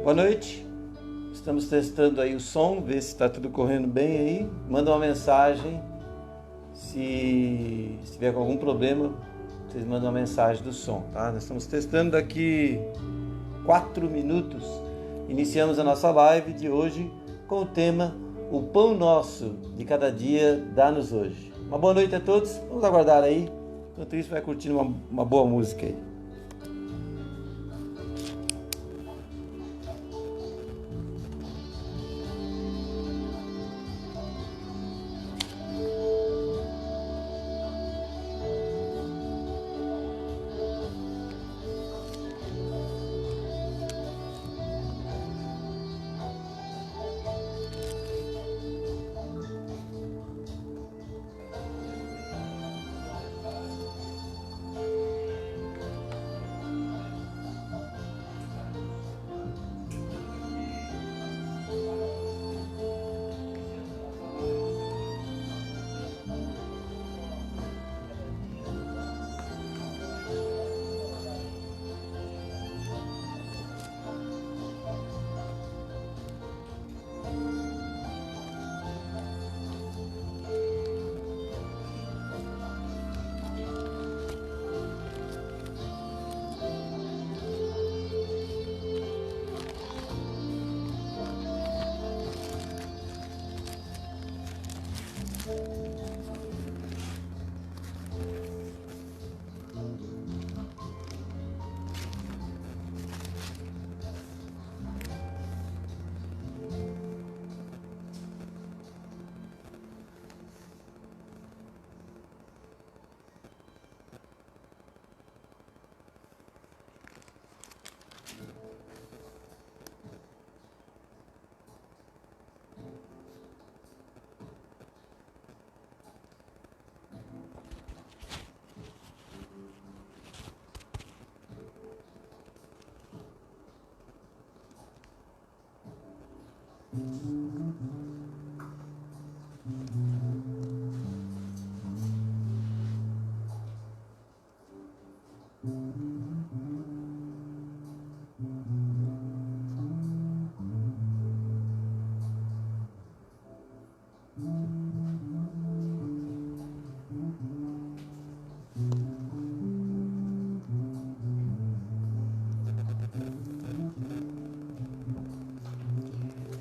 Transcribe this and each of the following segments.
Boa noite, estamos testando aí o som, ver se está tudo correndo bem aí. Manda uma mensagem, se tiver com algum problema, vocês mandam uma mensagem do som, tá? Nós estamos testando daqui 4 minutos. Iniciamos a nossa live de hoje com o tema O Pão Nosso de Cada Dia Dá-nos Hoje. Uma boa noite a todos, vamos aguardar aí. Enquanto isso, vai curtindo uma boa música aí.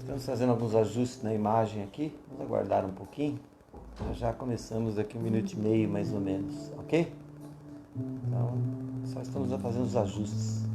Estamos fazendo alguns ajustes na imagem aqui, vamos aguardar um pouquinho. Já começamos daqui 1,5 minutos mais ou menos, ok? Então, só estamos fazendo os ajustes.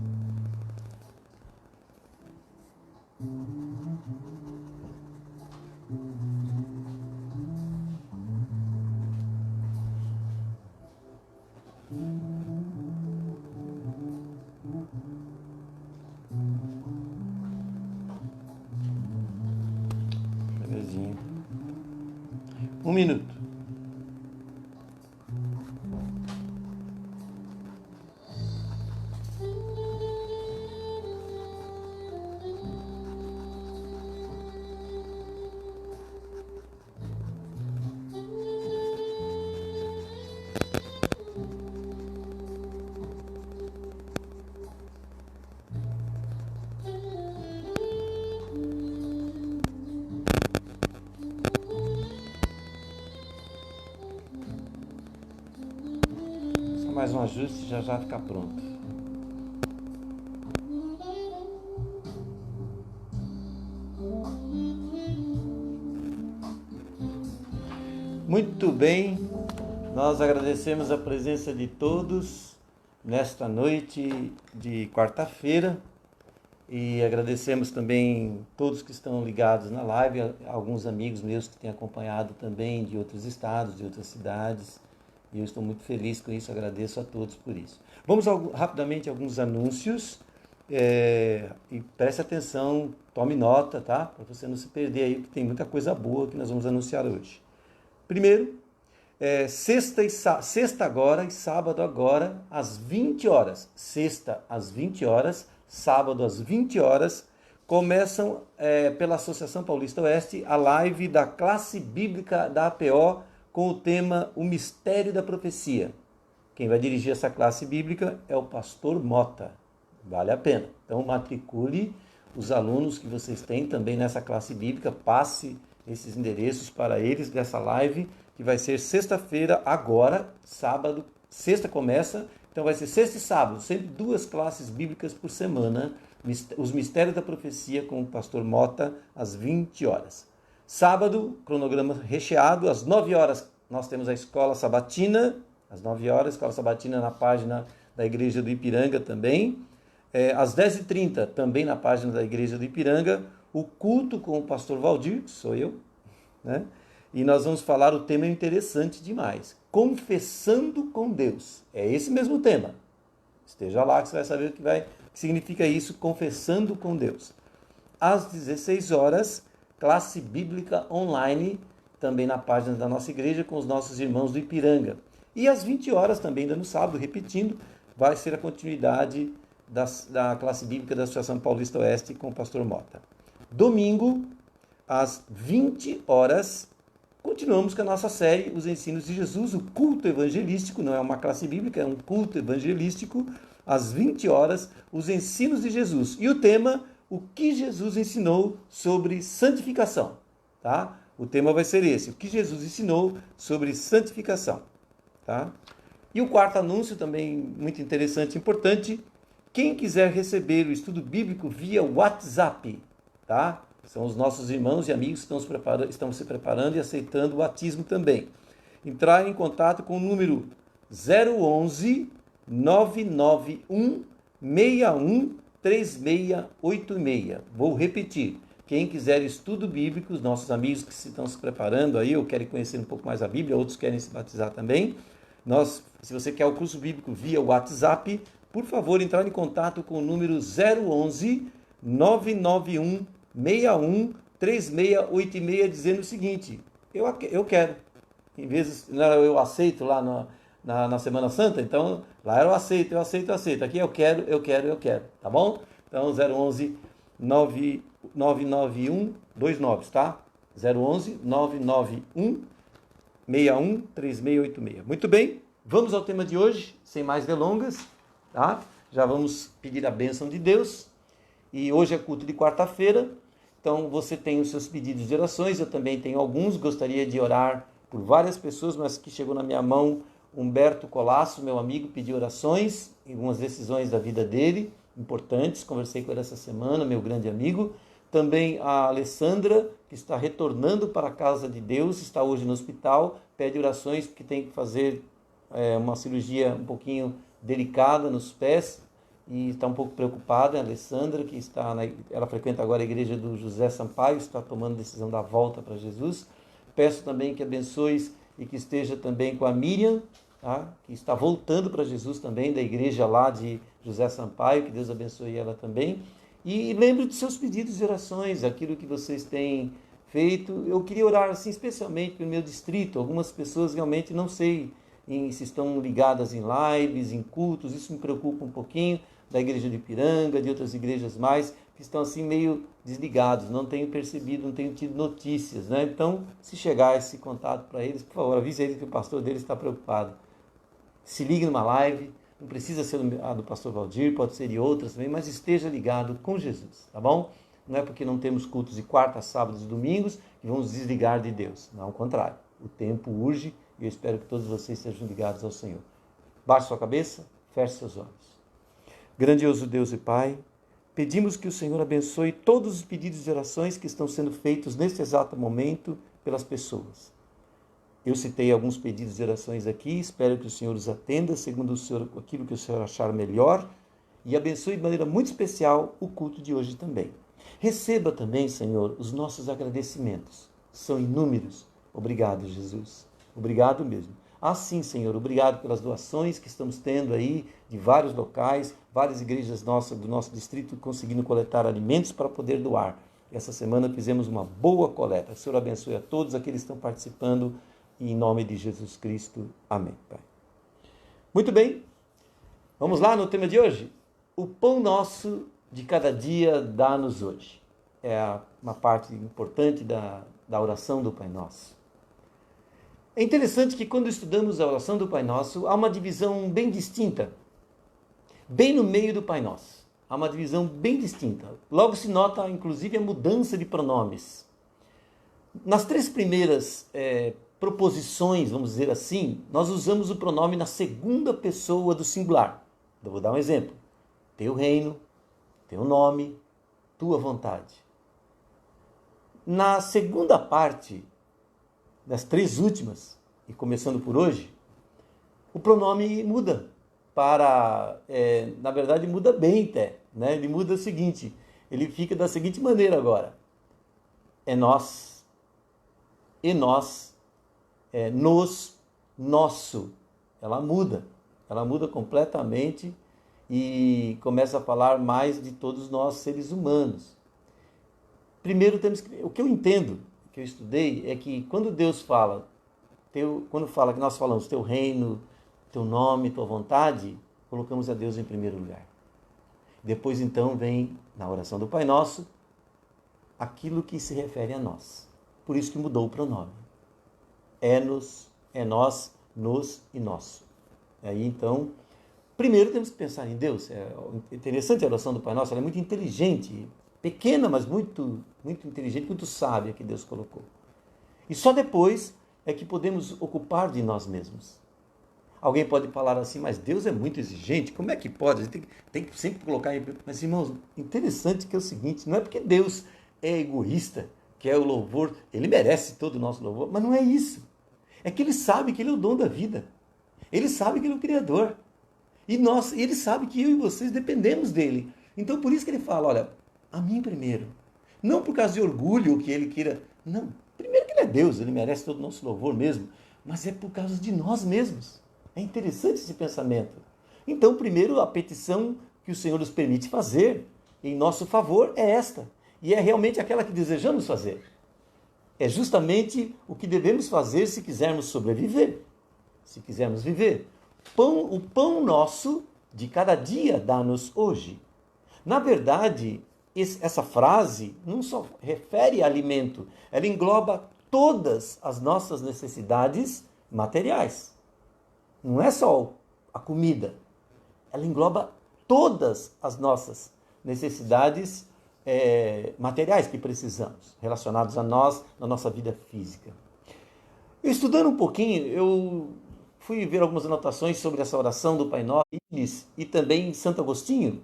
Belezinha. 1 minuto. Mais um ajuste e já fica pronto. Muito bem, nós agradecemos a presença de todos nesta noite de quarta-feira e agradecemos também todos que estão ligados na live, alguns amigos meus que têm acompanhado também de outros estados, de outras cidades. E eu estou muito feliz com isso, agradeço a todos por isso. Vamos rapidamente a alguns anúncios e preste atenção, tome nota, tá? Para você não se perder aí, porque tem muita coisa boa que nós vamos anunciar hoje. Primeiro, sexta agora e sábado agora, às 20 horas. Sexta às 20 horas, sábado às 20 horas, começam pela Associação Paulista Oeste a live da classe bíblica da APO, com o tema O Mistério da Profecia. Quem vai dirigir essa classe bíblica é o pastor Mota. Vale a pena. Então matricule os alunos que vocês têm também nessa classe bíblica, passe esses endereços para eles dessa live, que vai ser sexta-feira agora, sábado, sexta começa, então vai ser sexta e sábado, sempre 2 classes bíblicas por semana, os Mistérios da Profecia com o pastor Mota, às 20 horas. Sábado, cronograma recheado, às 9 horas nós temos a Escola Sabatina, às 9 horas, Escola Sabatina na página da Igreja do Ipiranga também. Às 10h30, também na página da Igreja do Ipiranga, o culto com o pastor Valdir, que sou eu, né? E nós vamos falar o tema interessante demais, confessando com Deus. É esse mesmo tema. Esteja lá que você vai saber o que significa isso, confessando com Deus. Às 16 horas, classe bíblica online, também na página da nossa igreja, com os nossos irmãos do Ipiranga. E às 20 horas, também no sábado, repetindo, vai ser a continuidade da classe bíblica da Associação Paulista Oeste com o pastor Mota. Domingo, às 20 horas, continuamos com a nossa série Os Ensinos de Jesus, o culto evangelístico, não é uma classe bíblica, é um culto evangelístico, às 20 horas, os ensinos de Jesus. E o tema, o que Jesus ensinou sobre santificação, tá? O tema vai ser esse, o que Jesus ensinou sobre santificação, tá? E o quarto anúncio, também muito interessante e importante, quem quiser receber o estudo bíblico via WhatsApp, tá? São os nossos irmãos e amigos que estão se preparando e aceitando o batismo também. Entrar em contato com o número 011 991 61 3686. Vou repetir. Quem quiser estudo bíblico, os nossos amigos que estão se preparando aí, ou querem conhecer um pouco mais a Bíblia, outros querem se batizar também. Se você quer o curso bíblico via WhatsApp, por favor, entrar em contato com o número 011 991 61 3686, dizendo o seguinte: eu quero. Em vez de eu aceito lá na Semana Santa, então lá eu aceito. Aqui eu quero, tá bom? Então 011 991 29, tá? 011 991 61 3686. Muito bem, vamos ao tema de hoje, sem mais delongas, tá? Já vamos pedir a bênção de Deus. E hoje é culto de quarta-feira, então você tem os seus pedidos de orações, eu também tenho alguns, gostaria de orar por várias pessoas, mas que chegou na minha mão, Humberto Colasso, meu amigo, pediu orações, algumas decisões da vida dele, importantes, conversei com ele essa semana, meu grande amigo. Também a Alessandra, que está retornando para a casa de Deus, está hoje no hospital, pede orações porque tem que fazer uma cirurgia um pouquinho delicada nos pés, e está um pouco preocupada, a Alessandra, que ela frequenta agora a igreja do José Sampaio, está tomando decisão da volta para Jesus. Peço também que abençoes e que esteja também com a Miriam, tá? Que está voltando para Jesus também, da igreja lá de José Sampaio, que Deus abençoe ela também. E lembre de seus pedidos de orações, aquilo que vocês têm feito. Eu queria orar assim, especialmente pelo meu distrito, algumas pessoas realmente não sei se estão ligadas em lives, em cultos, isso me preocupa um pouquinho, da igreja de Ipiranga, de outras igrejas mais, que estão assim meio desligados, não tenho percebido, não tenho tido notícias, né? Então, se chegar esse contato para eles, por favor, avise eles que o pastor deles está preocupado. Se ligue numa live, não precisa ser a do pastor Valdir, pode ser de outras também, mas esteja ligado com Jesus, tá bom? Não é porque não temos cultos de quarta, sábados e domingos que vamos desligar de Deus, não, ao contrário, o tempo urge e eu espero que todos vocês sejam ligados ao Senhor. Baixe sua cabeça, feche seus olhos. Grandioso Deus e Pai, pedimos que o Senhor abençoe todos os pedidos de orações que estão sendo feitos neste exato momento pelas pessoas. Eu citei alguns pedidos de orações aqui, espero que o Senhor os atenda segundo aquilo que o Senhor achar melhor e abençoe de maneira muito especial o culto de hoje também. Receba também, Senhor, os nossos agradecimentos. São inúmeros. Obrigado, Jesus. Obrigado mesmo. Sim, Senhor, obrigado pelas doações que estamos tendo aí de vários locais, várias igrejas do nosso distrito conseguindo coletar alimentos para poder doar. Essa semana fizemos uma boa coleta. O Senhor abençoe a todos aqueles que estão participando e em nome de Jesus Cristo. Amém, Pai. Muito bem, vamos lá no tema de hoje. O pão nosso de cada dia dá-nos hoje. É uma parte importante da oração do Pai Nosso. É interessante que quando estudamos a oração do Pai Nosso, há uma divisão bem distinta. Bem no meio do Pai Nosso, há uma divisão bem distinta. Logo se nota, inclusive, a mudança de pronomes. Nas três primeiras proposições, vamos dizer assim, nós usamos o pronome na segunda pessoa do singular. Eu vou dar um exemplo. Teu reino, teu nome, tua vontade. Na segunda parte, das três últimas, e começando por hoje, o pronome muda para, na verdade, muda bem até, né? Ele muda o seguinte, ele fica da seguinte maneira agora. É nós, e nós, nos, nosso. Ela muda completamente e começa a falar mais de todos nós seres humanos. Primeiro temos que, o que eu entendo, o que eu estudei, é que quando Deus fala, quando fala que nós falamos teu reino, teu nome, tua vontade, colocamos a Deus em primeiro lugar. Depois então vem, na oração do Pai Nosso, aquilo que se refere a nós. Por isso que mudou o pronome. É-nos, é nós, nos e nosso. Aí então, primeiro temos que pensar em Deus. É interessante a oração do Pai Nosso, ela é muito inteligente, pequena, mas muito, muito inteligente, muito sábia que Deus colocou. E só depois é que podemos ocupar de nós mesmos. Alguém pode falar assim, mas Deus é muito exigente, como é que pode? A gente tem que sempre colocar... Mas, irmãos, interessante que é o seguinte, não é porque Deus é egoísta, que é o louvor, ele merece todo o nosso louvor, mas não é isso. É que ele sabe que ele é o dono da vida. Ele sabe que ele é o Criador. E ele sabe que eu e vocês dependemos dele. Então, por isso que ele fala, olha, a mim primeiro. Não por causa de orgulho, que ele queira... Não, primeiro que ele é Deus, ele merece todo o nosso louvor mesmo, mas é por causa de nós mesmos. É interessante esse pensamento. Então, primeiro, a petição que o Senhor nos permite fazer em nosso favor é esta. E é realmente aquela que desejamos fazer. É justamente o que devemos fazer se quisermos sobreviver, se quisermos viver. O pão nosso de cada dia dá-nos hoje. Na verdade, essa frase não só refere a alimento, ela engloba todas as nossas necessidades materiais. Não é só a comida, ela engloba todas as nossas necessidades materiais que precisamos, relacionados a nós, na nossa vida física. Estudando um pouquinho, eu fui ver algumas anotações sobre essa oração do Pai Nosso e também Santo Agostinho.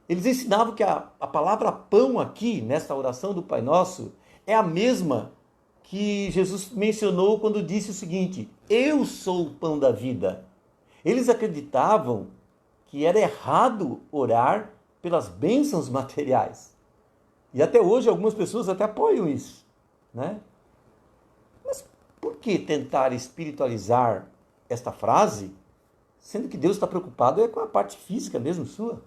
Eles ensinavam que a palavra pão aqui, nesta oração do Pai Nosso, é a mesma que Jesus mencionou quando disse o seguinte, eu sou o pão da vida. Eles acreditavam que era errado orar pelas bênçãos materiais. E até hoje algumas pessoas até apoiam isso, né? Mas por que tentar espiritualizar esta frase, sendo que Deus está preocupado com a parte física mesmo sua?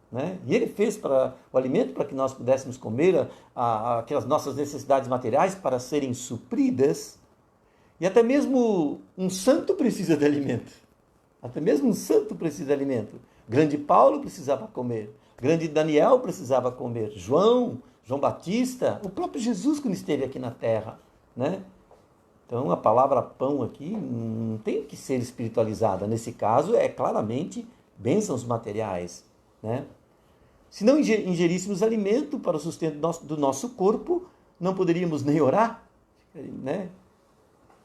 Né? E ele fez para o alimento para que nós pudéssemos comer aquelas nossas necessidades materiais para serem supridas. E até mesmo um santo precisa de alimento. Até mesmo um santo precisa de alimento. Grande Paulo precisava comer. Grande Daniel precisava comer. João Batista, o próprio Jesus quando esteve aqui na terra. Né? Então a palavra pão aqui não tem que ser espiritualizada. Nesse caso é claramente bênçãos materiais. Né? Se não ingeríssemos alimento para o sustento do nosso corpo, não poderíamos nem orar. Né?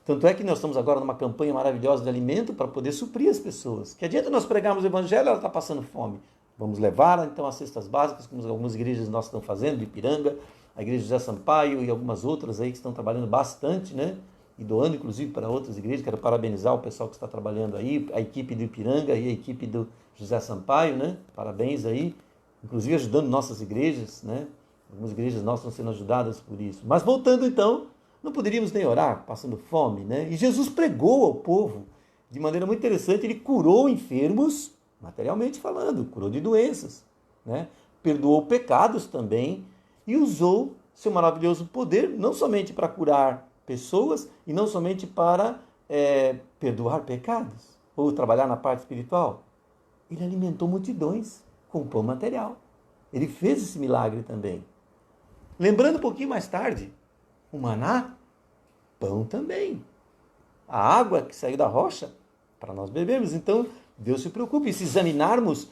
Tanto é que nós estamos agora numa campanha maravilhosa de alimento para poder suprir as pessoas. Que adianta nós pregarmos o evangelho, ela está passando fome. Vamos levar então as cestas básicas, como algumas igrejas nossas estão fazendo, de Ipiranga, a igreja José Sampaio e algumas outras aí que estão trabalhando bastante, né? E doando inclusive para outras igrejas. Quero parabenizar o pessoal que está trabalhando aí, a equipe do Ipiranga e a equipe do José Sampaio, né? Parabéns aí, inclusive ajudando nossas igrejas, né? Algumas igrejas nossas estão sendo ajudadas por isso. Mas voltando então, não poderíamos nem orar, passando fome, né? E Jesus pregou ao povo de maneira muito interessante, ele curou enfermos, materialmente falando, curou de doenças, né? Perdoou pecados também e usou seu maravilhoso poder, não somente para curar pessoas e não somente para perdoar pecados ou trabalhar na parte espiritual. Ele alimentou multidões com pão material. Ele fez esse milagre também. Lembrando um pouquinho mais tarde, o maná, pão também. A água que saiu da rocha, para nós bebermos. Então, Deus se preocupa. E se examinarmos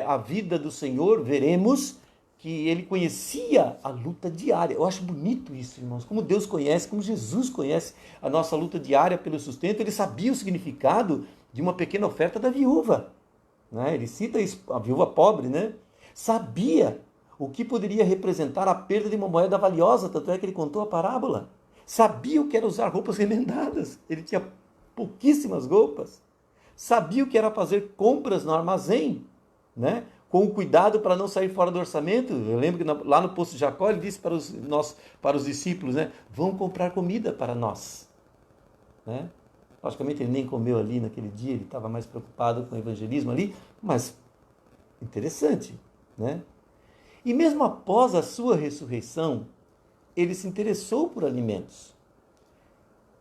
a vida do Senhor, veremos que ele conhecia a luta diária. Eu acho bonito isso, irmãos. Como Deus conhece, como Jesus conhece a nossa luta diária pelo sustento. Ele sabia o significado de uma pequena oferta da viúva. Né? Ele cita isso, a viúva pobre, né? Sabia o que poderia representar a perda de uma moeda valiosa, tanto é que ele contou a parábola. Sabia o que era usar roupas remendadas. Ele tinha pouquíssimas roupas. Sabia o que era fazer compras no armazém, né? Com o cuidado para não sair fora do orçamento. Eu lembro que lá no Poço de Jacó ele disse para os discípulos, né? Vão comprar comida para nós. Né? Logicamente ele nem comeu ali naquele dia, ele estava mais preocupado com o evangelismo ali, mas interessante. Né? E mesmo após a sua ressurreição, ele se interessou por alimentos.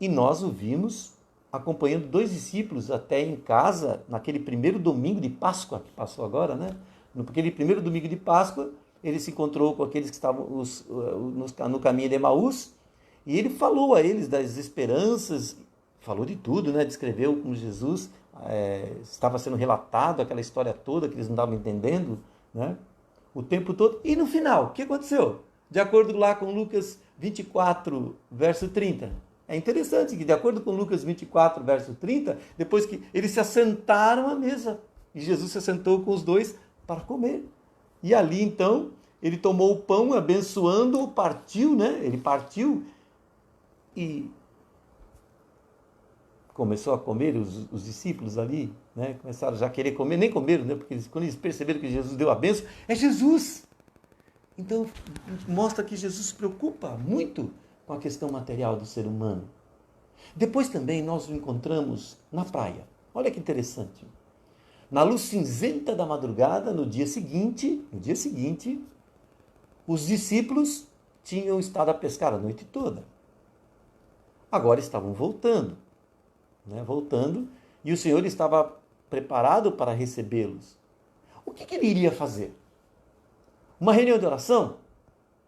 E nós o vimos acompanhando 2 discípulos até em casa, naquele primeiro domingo de Páscoa, que passou agora, né? Naquele primeiro domingo de Páscoa, ele se encontrou com aqueles que estavam no caminho de Emaús, e ele falou a eles das esperanças, falou de tudo, né? Descreveu como Jesus estava sendo relatado, aquela história toda que eles não estavam entendendo, né? O tempo todo. E no final, o que aconteceu? De acordo lá com Lucas 24, verso 30. É interessante que, de acordo com Lucas 24, verso 30, depois que eles se assentaram à mesa, e Jesus se assentou com os 2 para comer. E ali, então, ele tomou o pão, abençoando-o, partiu, né? Ele partiu e começou a comer, os discípulos ali, né? Começaram já a querer comer, nem comeram, né? Porque quando eles perceberam que Jesus deu a bênção, é Jesus! Então, mostra que Jesus se preocupa muito com a questão material do ser humano. Depois também nós o encontramos na praia. Olha que interessante. Na luz cinzenta da madrugada, no dia seguinte, os discípulos tinham estado a pescar a noite toda. Agora estavam voltando, né? E o Senhor estava preparado para recebê-los. O que ele iria fazer? Uma reunião de oração?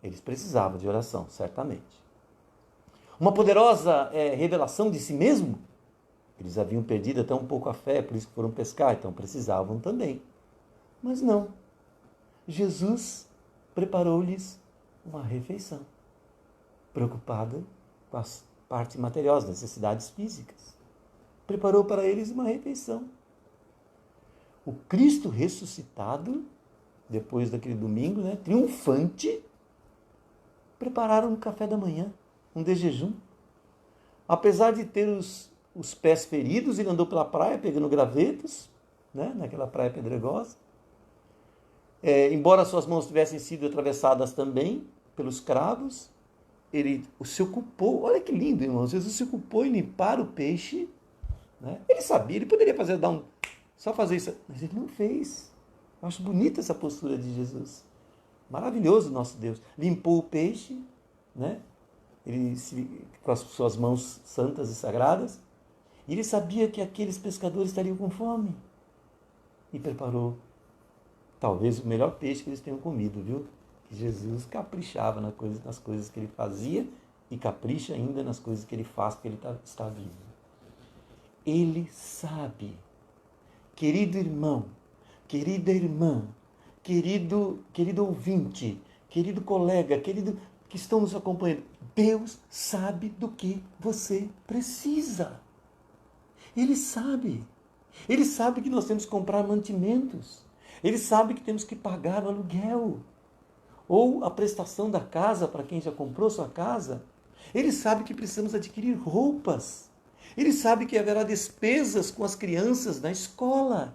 Eles precisavam de oração, certamente. Uma poderosa revelação de si mesmo? Eles haviam perdido até um pouco a fé, por isso que foram pescar, então precisavam também. Mas não. Jesus preparou-lhes uma refeição, preocupado com as partes materiais, as necessidades físicas. Preparou para eles uma refeição. O Cristo ressuscitado, depois daquele domingo, né, triunfante, prepararam um café da manhã, um de jejum. Apesar de ter os pés feridos, ele andou pela praia pegando gravetos, né, naquela praia pedregosa. Embora suas mãos tivessem sido atravessadas também pelos cravos, ele se ocupou, olha que lindo, irmãos, Jesus se ocupou em limpar o peixe, né? Ele sabia, ele poderia só fazer isso, mas ele não fez. Eu acho bonita essa postura de Jesus. Maravilhoso nosso Deus. Limpou o peixe, né? Com as suas mãos santas e sagradas, e ele sabia que aqueles pescadores estariam com fome. E preparou talvez o melhor peixe que eles tenham comido, viu? Que Jesus caprichava nas coisas que ele fazia e capricha ainda nas coisas que ele faz, porque ele está vivo. Ele sabe, querido irmão, querida irmã, querido ouvinte, querido colega, querido que estão nos acompanhando, Deus sabe do que você precisa. Ele sabe. Ele sabe que nós temos que comprar mantimentos. Ele sabe que temos que pagar o aluguel. Ou a prestação da casa para quem já comprou sua casa. Ele sabe que precisamos adquirir roupas. Ele sabe que haverá despesas com as crianças na escola.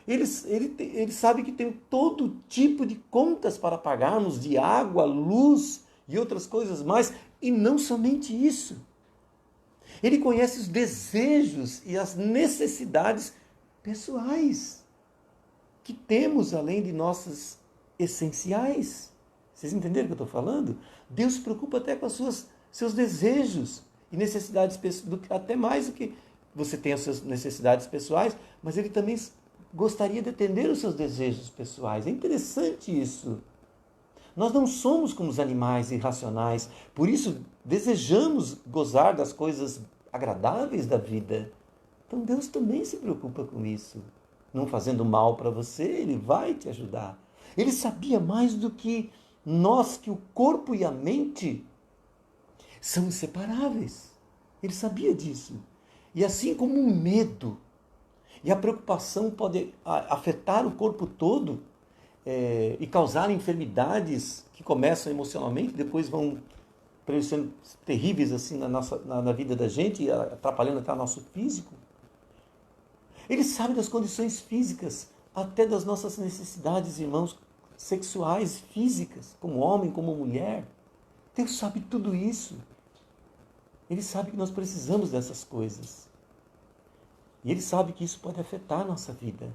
Ele sabe que tem todo tipo de contas para pagarmos, de água, luz e outras coisas mais. E não somente isso. Ele conhece os desejos e as necessidades pessoais que temos além de nossas essenciais. Vocês entenderam o que eu estou falando? Deus se preocupa até com os seus desejos e necessidades, até mais do que você tem as suas necessidades pessoais, mas Ele também gostaria de atender os seus desejos pessoais. É interessante isso. Nós não somos como os animais irracionais, por isso desejamos gozar das coisas agradáveis da vida. Então Deus também se preocupa com isso. não fazendo mal para você, ele vai te ajudar. Ele sabia mais do que nós, que o corpo e a mente são inseparáveis. Ele sabia disso. E assim como o medo e a preocupação podem afetar o corpo todo e causar enfermidades que começam emocionalmente, depois vão sendo terríveis assim na vida da gente, atrapalhando até o nosso físico. Ele sabe das condições físicas, até das nossas necessidades, irmãos, sexuais, físicas, como homem, como mulher. Deus sabe tudo isso. Ele sabe que nós precisamos dessas coisas. E Ele sabe que isso pode afetar a nossa vida.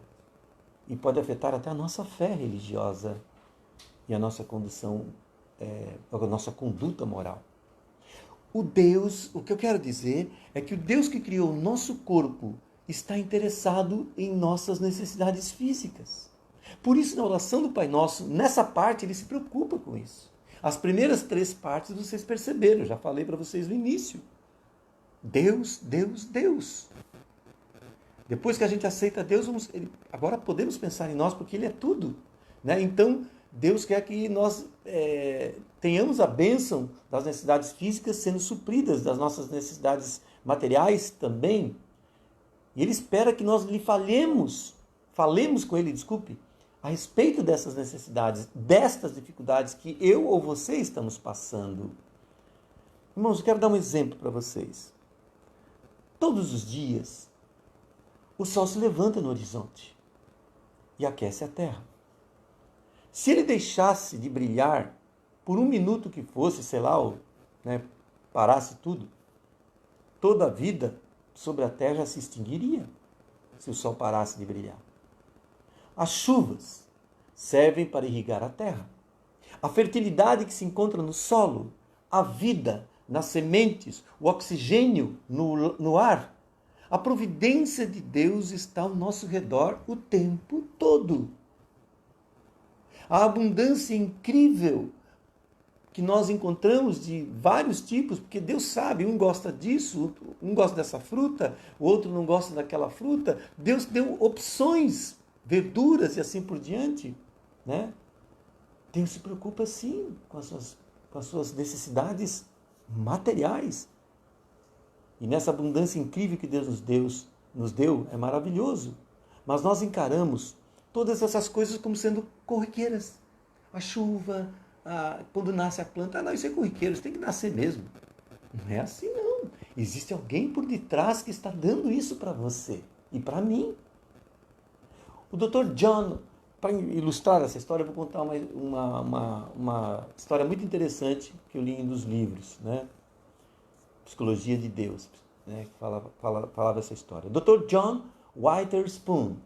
E pode afetar até a nossa fé religiosa e a nossa condição, a nossa conduta moral. O que eu quero dizer é que o Deus que criou o nosso corpo está interessado em nossas necessidades físicas. Por isso, na oração do Pai Nosso, nessa parte, Ele se preocupa com isso. As primeiras 3 partes vocês perceberam, eu já falei para vocês no início. Deus, Deus, Deus. Depois que a gente aceita Deus, agora podemos pensar em nós, porque Ele é tudo. Né? Então, Deus quer que nós tenhamos a bênção das necessidades físicas sendo supridas, das nossas necessidades materiais também. E Ele espera que nós lhe falemos com Ele, a respeito dessas necessidades, destas dificuldades que eu ou você estamos passando. Irmãos, eu quero dar um exemplo para vocês. Todos os dias, o sol se levanta no horizonte e aquece a terra. Se ele deixasse de brilhar por um minuto que fosse, sei lá, parasse tudo, toda a vida sobre a terra já se extinguiria se o sol parasse de brilhar. As chuvas servem para irrigar a terra. A fertilidade que se encontra no solo, a vida nas sementes, o oxigênio no ar, a providência de Deus está ao nosso redor o tempo todo. A abundância incrível que nós encontramos de vários tipos, porque Deus sabe, um gosta disso, um gosta dessa fruta, o outro não gosta daquela fruta. Deus deu opções, verduras e assim por diante. Né? Deus se preocupa sim com as suas necessidades materiais. E nessa abundância incrível que Deus nos deu, é maravilhoso. Mas nós encaramos todas essas coisas como sendo corriqueiras. A chuva, quando nasce a planta, não, isso é corriqueiro, isso tem que nascer mesmo. Não é assim não. Existe alguém por detrás que está dando isso para você e para mim. O Dr. John, para ilustrar essa história, eu vou contar uma história muito interessante que eu li em um dos livros, né? Psicologia de Deus, né? Que falava essa história. O Dr. John Witherspoon,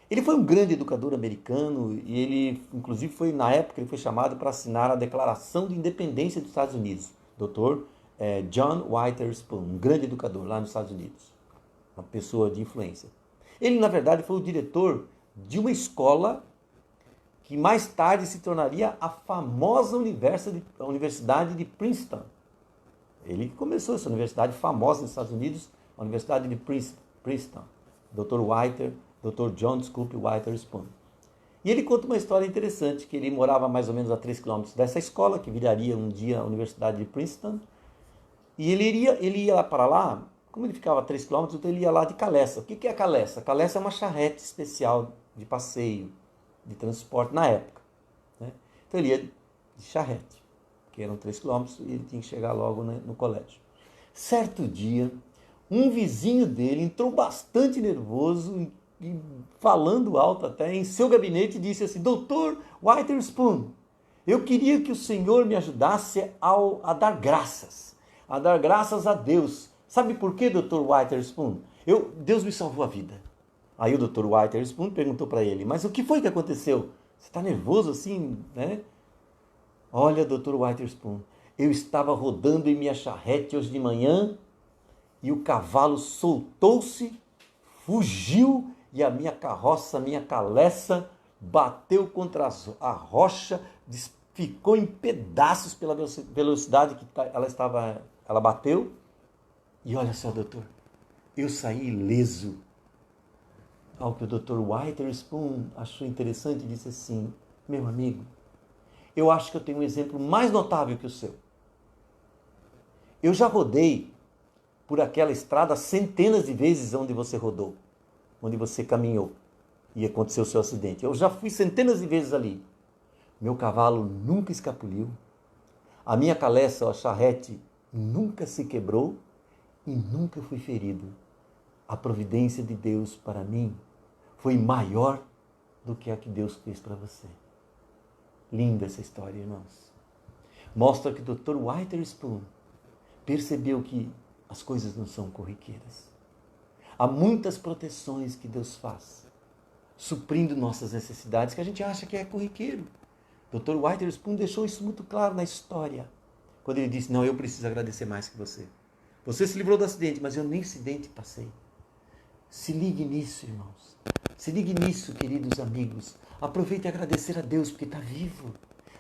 ele foi um grande educador americano e ele, inclusive, na época, ele foi chamado para assinar a Declaração de Independência dos Estados Unidos. Dr. John Witherspoon, um grande educador lá nos Estados Unidos, uma pessoa de influência. Ele, na verdade, foi o diretor de uma escola que mais tarde se tornaria a famosa Universidade de Princeton. Ele que começou essa universidade famosa nos Estados Unidos, a Universidade de Princeton. Dr. John Witherspoon. E ele conta uma história interessante, que ele morava mais ou menos a 3 quilômetros dessa escola, que viraria um dia a Universidade de Princeton. E ele ia para lá, como ele ficava a 3 quilômetros, então ele ia lá de caleça. O que é a caleça? A caleça é uma charrete especial de passeio, de transporte na época. Né? Então ele ia de charrete, que eram 3 quilômetros, e ele tinha que chegar logo no colégio. Certo dia, um vizinho dele entrou bastante nervoso e falando alto até em seu gabinete, disse assim: Dr. Witherspoon, eu queria que o senhor me ajudasse a dar graças a Deus. Sabe por quê, Dr. Witherspoon? Deus me salvou a vida. Aí o Dr. Witherspoon perguntou para ele: mas o que foi que aconteceu? Você está nervoso assim, né? Olha, Dr. Witherspoon, eu estava rodando em minha charrete hoje de manhã e o cavalo soltou-se, fugiu e a minha carroça, a minha caleça, bateu contra a rocha, ficou em pedaços pela velocidade que ela bateu. E olha só, doutor, eu saí ileso. ao que o Dr. Witherspoon achou interessante e disse assim: meu amigo, eu acho que eu tenho um exemplo mais notável que o seu. Eu já rodei por aquela estrada centenas de vezes onde você rodou, onde você caminhou e aconteceu o seu acidente. Eu já fui centenas de vezes ali. Meu cavalo nunca escapuliu, a minha caleça, a charrete, nunca se quebrou e nunca fui ferido. A providência de Deus para mim foi maior do que a que Deus fez para você. Linda essa história, irmãos. Mostra que o Dr. Witherspoon percebeu que as coisas não são corriqueiras. Há muitas proteções que Deus faz, suprindo nossas necessidades, que a gente acha que é corriqueiro. Dr. Witherspoon deixou isso muito claro na história, quando ele disse: não, eu preciso agradecer mais que você. Você se livrou do acidente, mas eu nem acidente passei. Se ligue nisso, irmãos. Se ligue nisso, queridos amigos. Aproveite e agradecer a Deus, porque está vivo.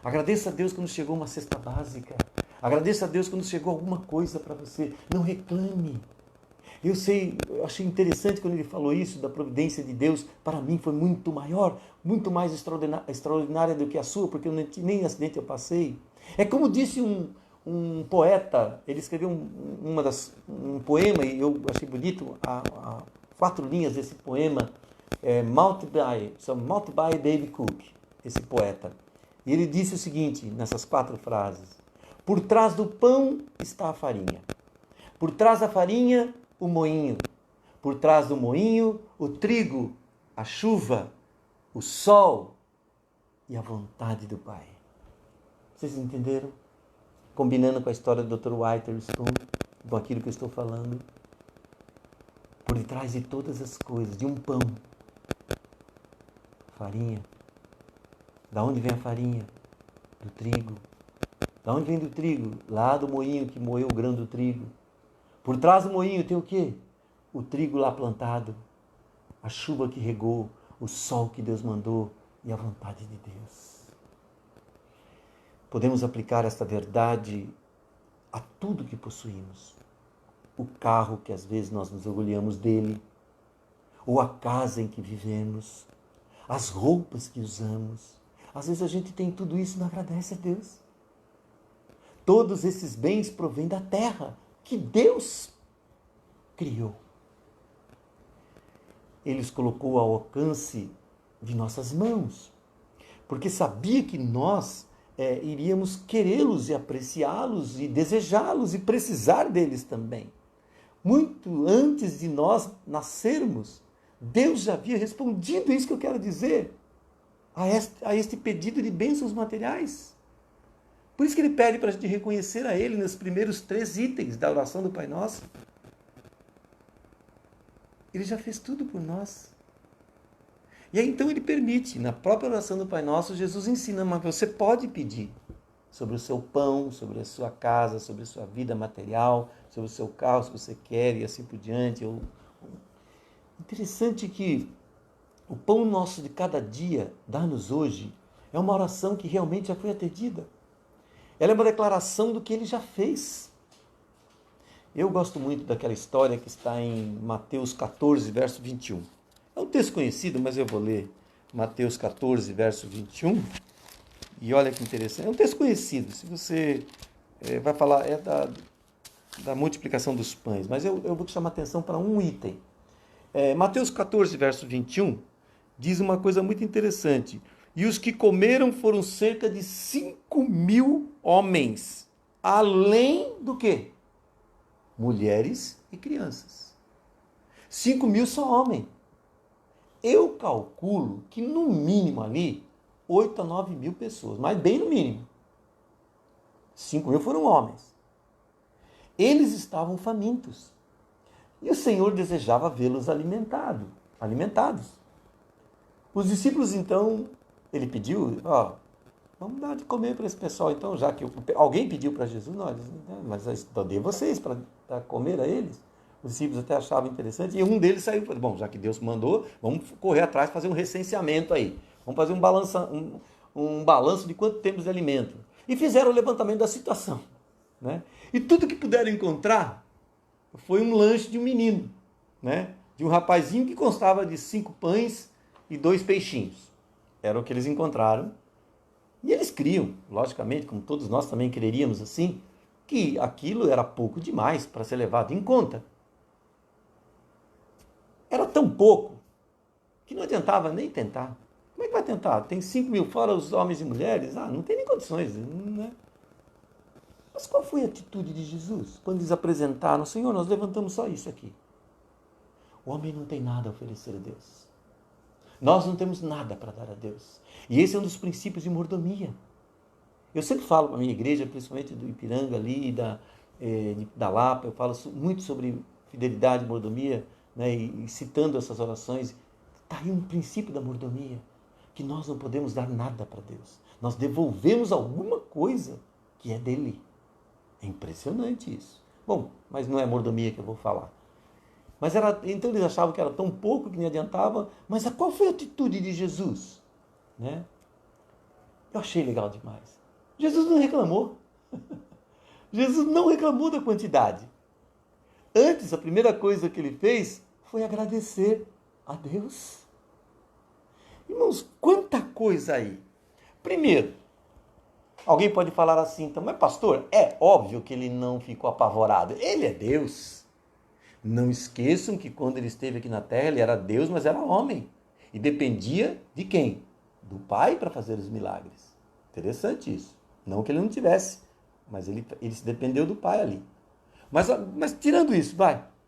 Agradeça a Deus quando chegou uma cesta básica. Agradeça a Deus quando chegou alguma coisa para você. Não reclame. Eu achei interessante quando ele falou isso, da providência de Deus. Para mim foi muito maior, muito mais extraordinária do que a sua, porque nem acidente eu passei. É como disse um poeta, ele escreveu um poema, e eu achei bonito, 4 linhas desse poema, Maltby Baby Cook, esse poeta. E ele disse o seguinte, nessas 4 frases: por trás do pão está a farinha, por trás da farinha o moinho, por trás do moinho o trigo, a chuva, o sol e a vontade do Pai. Vocês entenderam? Combinando com a história do Dr. Witherspoon, com aquilo que eu estou falando. Por detrás de todas as coisas, de um pão, farinha. Da onde vem a farinha? Do trigo. Da onde vem do trigo? Lá do moinho que moeu o grão do trigo. Por trás do moinho tem o quê? O trigo lá plantado, a chuva que regou, o sol que Deus mandou e a vontade de Deus. Podemos aplicar esta verdade a tudo que possuímos. O carro que às vezes nós nos orgulhamos dele, ou a casa em que vivemos, as roupas que usamos. Às vezes a gente tem tudo isso e não agradece a Deus. Todos esses bens provêm da terra que Deus criou. Ele os colocou ao alcance de nossas mãos, porque sabia que nós iríamos querê-los e apreciá-los e desejá-los e precisar deles também. Muito antes de nós nascermos, Deus já havia respondido isso que eu quero dizer, a este pedido de bênçãos materiais. Por isso que ele pede para a gente reconhecer a Ele nos primeiros 3 itens da oração do Pai Nosso. Ele já fez tudo por nós. E aí então ele permite, na própria oração do Pai Nosso, Jesus ensina, mas você pode pedir sobre o seu pão, sobre a sua casa, sobre a sua vida material, sobre o seu carro, se você quer, e assim por diante. Interessante que o pão nosso de cada dia, dá-nos hoje, é uma oração que realmente já foi atendida. Ela é uma declaração do que ele já fez. Eu gosto muito daquela história que está em Mateus 14, verso 21. É um texto conhecido, mas eu vou ler Mateus 14, verso 21. E olha que interessante. É um texto conhecido. Se você vai falar, da multiplicação dos pães. Mas eu vou te chamar a atenção para um item. Mateus 14, verso 21, diz uma coisa muito interessante. E os que comeram foram cerca de 5.000 homens. Além do quê? Mulheres e crianças. 5.000 só homem. Eu calculo que no mínimo ali, 8 a 9 mil pessoas, mas bem no mínimo. 5.000 foram homens. Eles estavam famintos. E o Senhor desejava vê-los alimentados. Os discípulos, então, ele pediu, vamos dar de comer para esse pessoal, então, já que alguém pediu para Jesus, mas eu dei vocês para comer a eles. Os discípulos até achavam interessante, e um deles saiu e falou, bom, já que Deus mandou, vamos correr atrás, fazer um recenseamento aí. Vamos fazer um balanço de quanto temos de alimento. E fizeram o levantamento da situação. Né? E tudo que puderam encontrar foi um lanche de um menino. Né? de um rapazinho que constava de 5 pães e 2 peixinhos. Era o que eles encontraram. E eles criam, logicamente, como todos nós também creríamos assim, que aquilo era pouco demais para ser levado em conta. Era tão pouco que não adiantava nem tentar. Como é que vai tentar? Tem 5.000 fora os homens e mulheres? Não tem nem condições, né? Mas qual foi a atitude de Jesus? Quando eles apresentaram, Senhor, nós levantamos só isso aqui. O homem não tem nada a oferecer a Deus. Nós não temos nada para dar a Deus. E esse é um dos princípios de mordomia. Eu sempre falo para a minha igreja, principalmente do Ipiranga ali, da Lapa, eu falo muito sobre fidelidade e mordomia, né, e citando essas orações. Está aí um princípio da mordomia, que nós não podemos dar nada para Deus. Nós devolvemos alguma coisa que é dele. É impressionante isso. Bom, mas não é mordomia que eu vou falar. Então eles achavam que era tão pouco que nem adiantava, mas qual foi a atitude de Jesus? Né? Eu achei legal demais. Jesus não reclamou. Jesus não reclamou da quantidade. Antes, a primeira coisa que ele fez foi agradecer a Deus. Irmãos, quanta coisa aí. Primeiro, alguém pode falar assim, então, mas pastor, é óbvio que ele não ficou apavorado. Ele é Deus. Não esqueçam que quando ele esteve aqui na terra, ele era Deus, mas era homem. E dependia de quem? Do Pai para fazer os milagres. Interessante isso. Não que ele não tivesse, mas ele se dependeu do Pai ali. Mas tirando isso,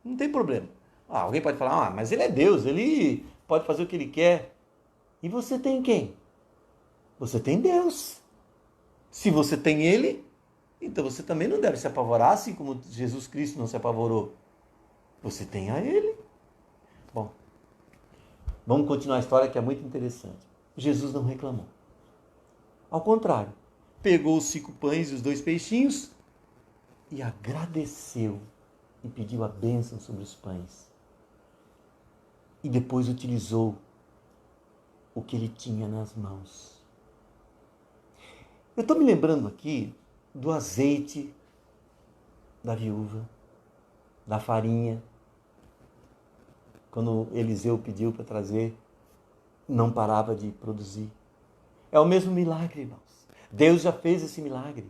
não tem problema. Alguém pode falar, mas ele é Deus, ele pode fazer o que ele quer. E você tem quem? Você tem Deus. Se você tem ele, então você também não deve se apavorar, assim como Jesus Cristo não se apavorou. Você tem a ele. Bom, vamos continuar a história que é muito interessante. Jesus não reclamou. Ao contrário, pegou os 5 pães e os 2 peixinhos e agradeceu e pediu a bênção sobre os pães. E depois utilizou o que ele tinha nas mãos. Eu estou me lembrando aqui do azeite da viúva, da farinha. Quando Eliseu pediu para trazer, não parava de produzir. É o mesmo milagre, irmãos. Deus já fez esse milagre.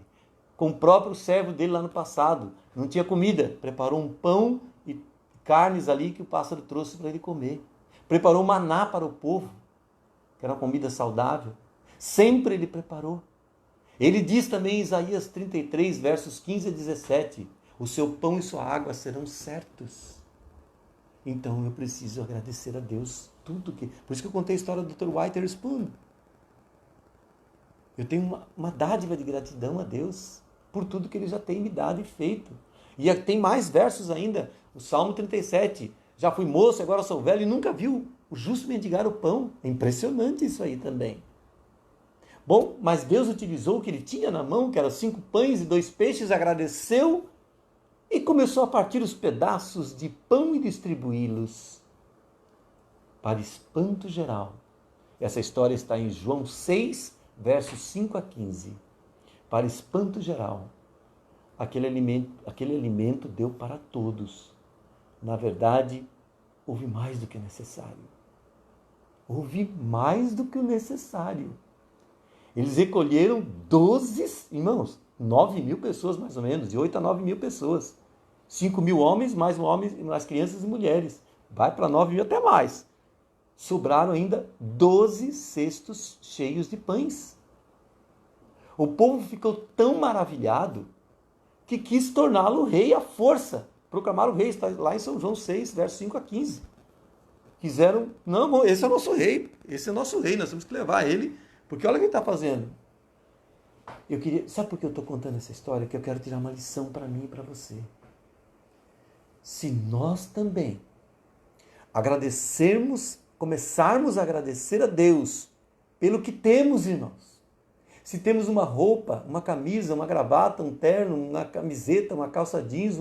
Com o próprio servo dele lá no passado. Não tinha comida. Preparou um pão e carnes ali que o pássaro trouxe para ele comer. Preparou maná para o povo, que era uma comida saudável. Sempre ele preparou. Ele diz também em Isaías 33, versos 15 a 17, o seu pão e sua água serão certos. Então eu preciso agradecer a Deus tudo que... Por isso que eu contei a história do Dr. Witherspoon. Eu tenho uma dádiva de gratidão a Deus por tudo que ele já tem me dado e feito. E tem mais versos ainda. O Salmo 37. Já fui moço, agora sou velho e nunca viu o justo mendigar o pão. É impressionante isso aí também. Bom, mas Deus utilizou o que ele tinha na mão, que eram 5 pães e 2 peixes, agradeceu e começou a partir os pedaços de pão e distribuí-los para espanto geral. Essa história está em João 6, versos 5 a 15. Para espanto geral, aquele alimento deu para todos. Na verdade, houve mais do que necessário. Houve mais do que o necessário. Eles recolheram 12, irmãos, 9.000 pessoas mais ou menos, de 8 a 9.000 pessoas. 5.000 homens, mais crianças e mulheres. Vai para 9.000 até mais. Sobraram ainda 12 cestos cheios de pães. O povo ficou tão maravilhado que quis torná-lo rei à força. Proclamaram o rei, está lá em São João 6, versos 5 a 15. Quiseram, não, esse é o nosso rei, nós temos que levar ele, porque olha o que ele está fazendo. Sabe por que eu estou contando essa história? Que eu quero tirar uma lição para mim e para você. Se nós também começarmos a agradecer a Deus pelo que temos, irmãos. Se temos uma roupa, uma camisa, uma gravata, um terno, uma camiseta, uma calça jeans,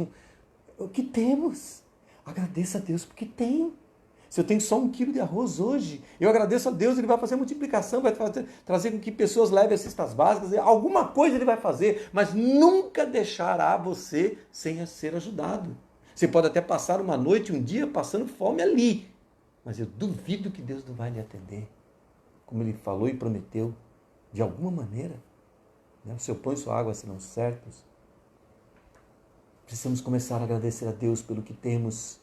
o que temos? Agradeça a Deus porque tem. Se eu tenho só 1 quilo de arroz hoje, eu agradeço a Deus, Ele vai fazer multiplicação, vai trazer com que pessoas levem as cestas básicas, alguma coisa Ele vai fazer, mas nunca deixará você sem ser ajudado. Você pode até passar uma noite, um dia passando fome ali, mas eu duvido que Deus não vai lhe atender, como Ele falou e prometeu, de alguma maneira. Né? O seu pão e sua água serão certos. Precisamos começar a agradecer a Deus pelo que temos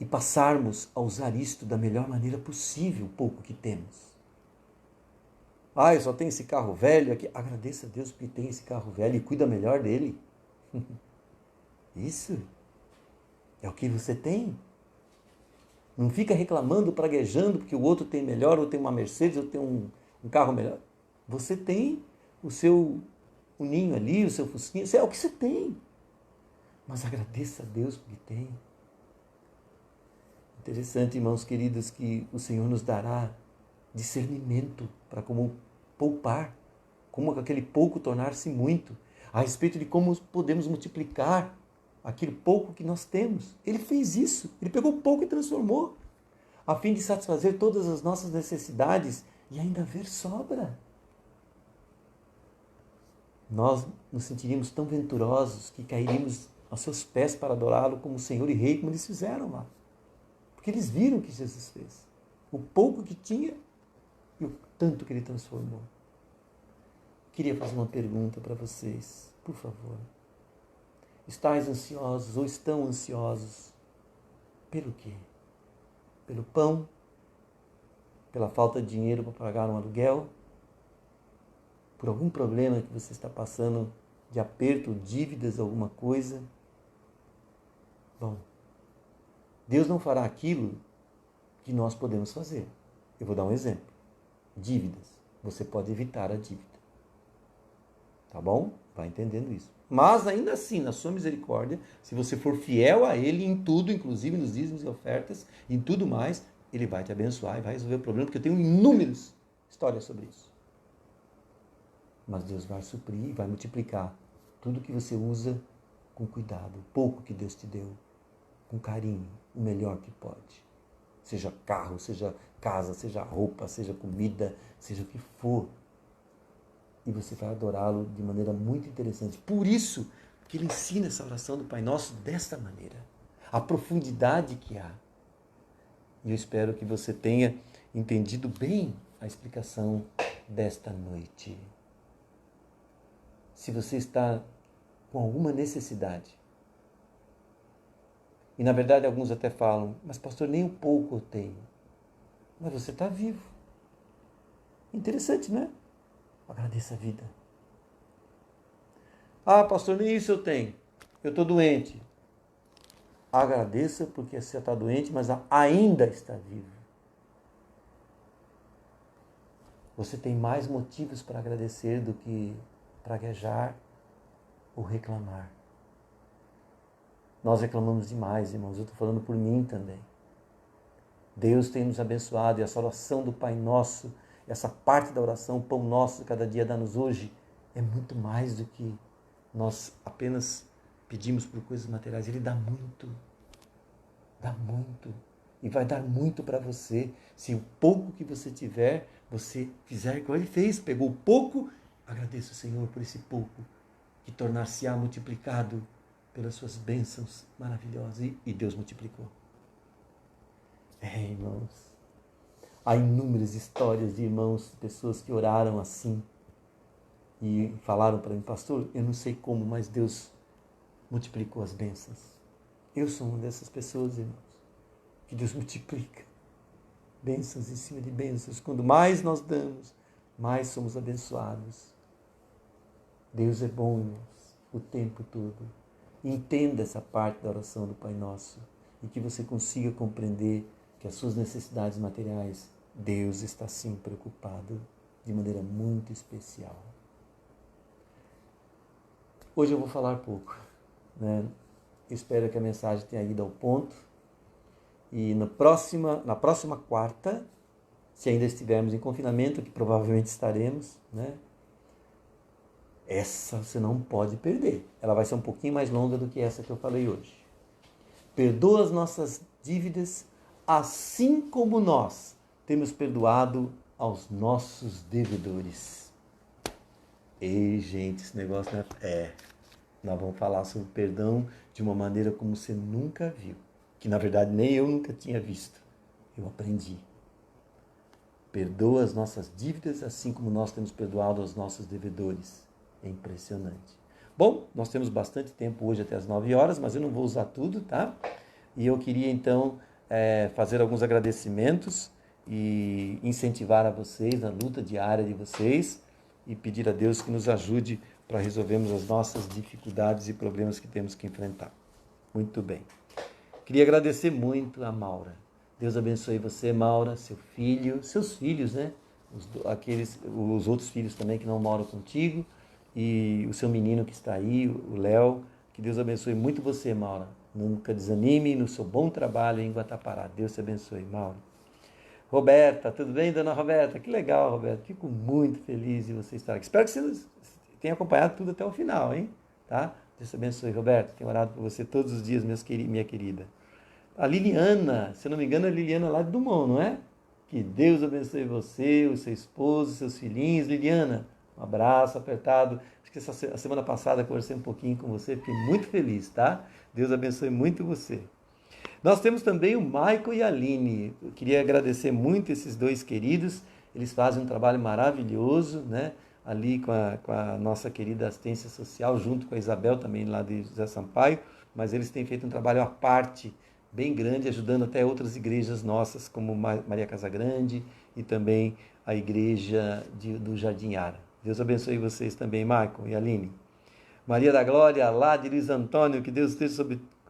e passarmos a usar isto da melhor maneira possível, o pouco que temos. Ah, eu só tenho esse carro velho aqui. Agradeça a Deus porque tem esse carro velho e cuida melhor dele. Isso é o que você tem. Não fica reclamando, praguejando porque o outro tem melhor, ou tem uma Mercedes, ou tem um carro melhor. Você tem o ninho ali, o seu fusquinha, isso é o que você tem. Mas agradeça a Deus porque tem. Interessante, irmãos queridos, que o Senhor nos dará discernimento para como poupar, como aquele pouco tornar-se muito, a respeito de como podemos multiplicar aquele pouco que nós temos. Ele fez isso, ele pegou pouco e transformou, a fim de satisfazer todas as nossas necessidades e ainda haver sobra. Nós nos sentiríamos tão venturosos que cairíamos aos seus pés para adorá-lo como Senhor e Rei, como eles fizeram lá. Porque eles viram o que Jesus fez. O pouco que tinha e o tanto que Ele transformou. Queria fazer uma pergunta para vocês, por favor. Estais ansiosos ou estão ansiosos pelo quê? Pelo pão? Pela falta de dinheiro para pagar um aluguel? Por algum problema que você está passando de aperto, dívidas, alguma coisa? Bom, Deus não fará aquilo que nós podemos fazer. Eu vou dar um exemplo. Dívidas. Você pode evitar a dívida. Tá bom? Vai entendendo isso. Mas ainda assim, na sua misericórdia, se você for fiel a Ele em tudo, inclusive nos dízimos e ofertas, em tudo mais, Ele vai te abençoar e vai resolver o problema, porque eu tenho inúmeras histórias sobre isso. Mas Deus vai suprir e vai multiplicar tudo que você usa com cuidado, o pouco que Deus te deu, com carinho, o melhor que pode. Seja carro, seja casa, seja roupa, seja comida, seja o que for. E você vai adorá-lo de maneira muito interessante. Por isso que ele ensina essa oração do Pai Nosso desta maneira. A profundidade que há. E eu espero que você tenha entendido bem a explicação desta noite. Se você está com alguma necessidade, e na verdade alguns até falam, mas pastor, nem um pouco eu tenho. Mas você está vivo. Interessante, não é? Agradeça a vida. Ah, pastor, nem isso eu tenho. Eu estou doente. Agradeça porque você está doente, mas ainda está vivo. Você tem mais motivos para agradecer do que praguejar ou reclamar. Nós reclamamos demais, irmãos. Eu estou falando por mim também. Deus tem nos abençoado e essa oração do Pai Nosso, essa parte da oração, o pão nosso, cada dia dá-nos hoje, é muito mais do que nós apenas pedimos por coisas materiais. Ele dá muito e vai dar muito para você. Se o pouco que você tiver, você fizer como ele fez, pegou o pouco, agradeça o Senhor por esse pouco, que tornar-se-á multiplicado pelas suas bênçãos maravilhosas. E Deus multiplicou. Irmãos, há inúmeras histórias de irmãos, pessoas que oraram assim e falaram para mim, pastor, eu não sei como, mas Deus multiplicou as bênçãos. Eu sou uma dessas pessoas, irmãos, que Deus multiplica bênçãos em cima de bênçãos. Quando mais nós damos, mais somos abençoados. Deus é bom, irmãos, o tempo todo. Entenda essa parte da oração do Pai Nosso e que você consiga compreender que as suas necessidades materiais, Deus está sim preocupado de maneira muito especial. Hoje eu vou falar pouco, né? Espero que a mensagem tenha ido ao ponto. E na próxima quarta, se ainda estivermos em confinamento, que provavelmente estaremos, né? Essa você não pode perder. Ela vai ser um pouquinho mais longa do que essa que eu falei hoje. Perdoa as nossas dívidas, assim como nós temos perdoado aos nossos devedores. Ei, gente, esse negócio não é... Nós vamos falar sobre perdão de uma maneira como você nunca viu. Que, na verdade, nem eu nunca tinha visto. Eu aprendi. Perdoa as nossas dívidas, assim como nós temos perdoado aos nossos devedores. É impressionante. Bom, nós temos bastante tempo hoje até as 9 horas, mas eu não vou usar tudo, tá? E eu queria, então, fazer alguns agradecimentos e incentivar a vocês na luta diária de vocês e pedir a Deus que nos ajude para resolvermos as nossas dificuldades e problemas que temos que enfrentar. Muito bem. Queria agradecer muito a Maura. Deus abençoe você, Maura, seu filho, seus filhos, né? Os outros filhos também que não moram contigo e o seu menino que está aí, o Léo. Que Deus abençoe muito você, Maura. Nunca desanime no seu bom trabalho em Guatapará. Deus te abençoe, Maura. Roberta, tudo bem, dona Roberta? Que legal, Roberta. Fico muito feliz de você estar aqui. Espero que você tenha acompanhado tudo até o final, hein? Tá? Deus te abençoe, Roberta. Tenho orado por você todos os dias, minha querida. A Liliana, se eu não me engano, a Liliana lá de Dumont, não é? Que Deus abençoe você, o seu esposo, seus filhinhos. Liliana, um abraço apertado. Acho que a semana passada conversei um pouquinho com você, fiquei muito feliz, tá? Deus abençoe muito você. Nós temos também o Michael e a Aline. Eu queria agradecer muito esses dois queridos. Eles fazem um trabalho maravilhoso, né? Ali com a nossa querida assistência social, junto com a Isabel também lá de José Sampaio. Mas eles têm feito um trabalho à parte, bem grande, ajudando até outras igrejas nossas, como Maria Casagrande e também a igreja do Jardim Ara. Deus abençoe vocês também, Michael e Aline. Maria da Glória, lá de Luiz Antônio, que Deus esteja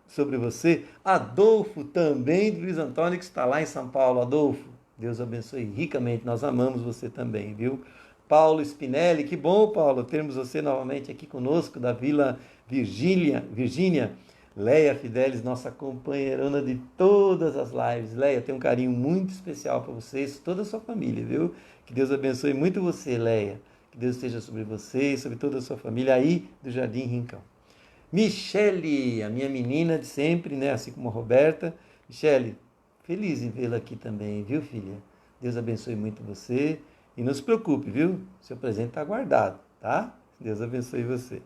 sobre você. Adolfo, também de Luiz Antônio, que está lá em São Paulo. Adolfo, Deus abençoe ricamente, nós amamos você também, viu? Paulo Spinelli, que bom, Paulo, termos você novamente aqui conosco, da Vila Virgínia. Leia Fidelis, nossa companheirona de todas as lives. Leia, tem um carinho muito especial para vocês, toda a sua família, viu? Que Deus abençoe muito você, Leia. Que Deus esteja sobre você e sobre toda a sua família aí do Jardim Rincão. Michele, a minha menina de sempre, né? Assim como a Roberta. Michele, feliz em vê-la aqui também, viu, filha? Deus abençoe muito você. E não se preocupe, viu? Seu presente está guardado, tá? Deus abençoe você.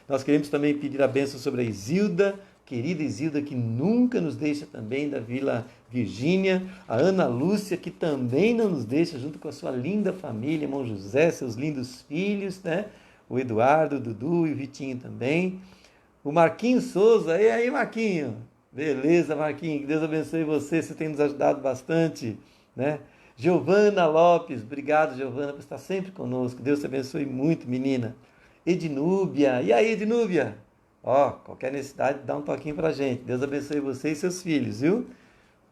Nós queremos também pedir a bênção sobre a Isilda, querida Isilda, que nunca nos deixa também, da Vila Virgínia. A Ana Lúcia, que também não nos deixa, junto com a sua linda família, irmão José, seus lindos filhos, né? O Eduardo, o Dudu e o Vitinho também. O Marquinho Souza, e aí, Marquinho? Beleza, Marquinho, que Deus abençoe você tem nos ajudado bastante, né? Giovana Lopes, obrigado, Giovana, por estar sempre conosco. Deus te abençoe muito, menina. Ednúbia, e aí, Ednúbia? Ó, qualquer necessidade, dá um toquinho pra gente. Deus abençoe você e seus filhos, viu?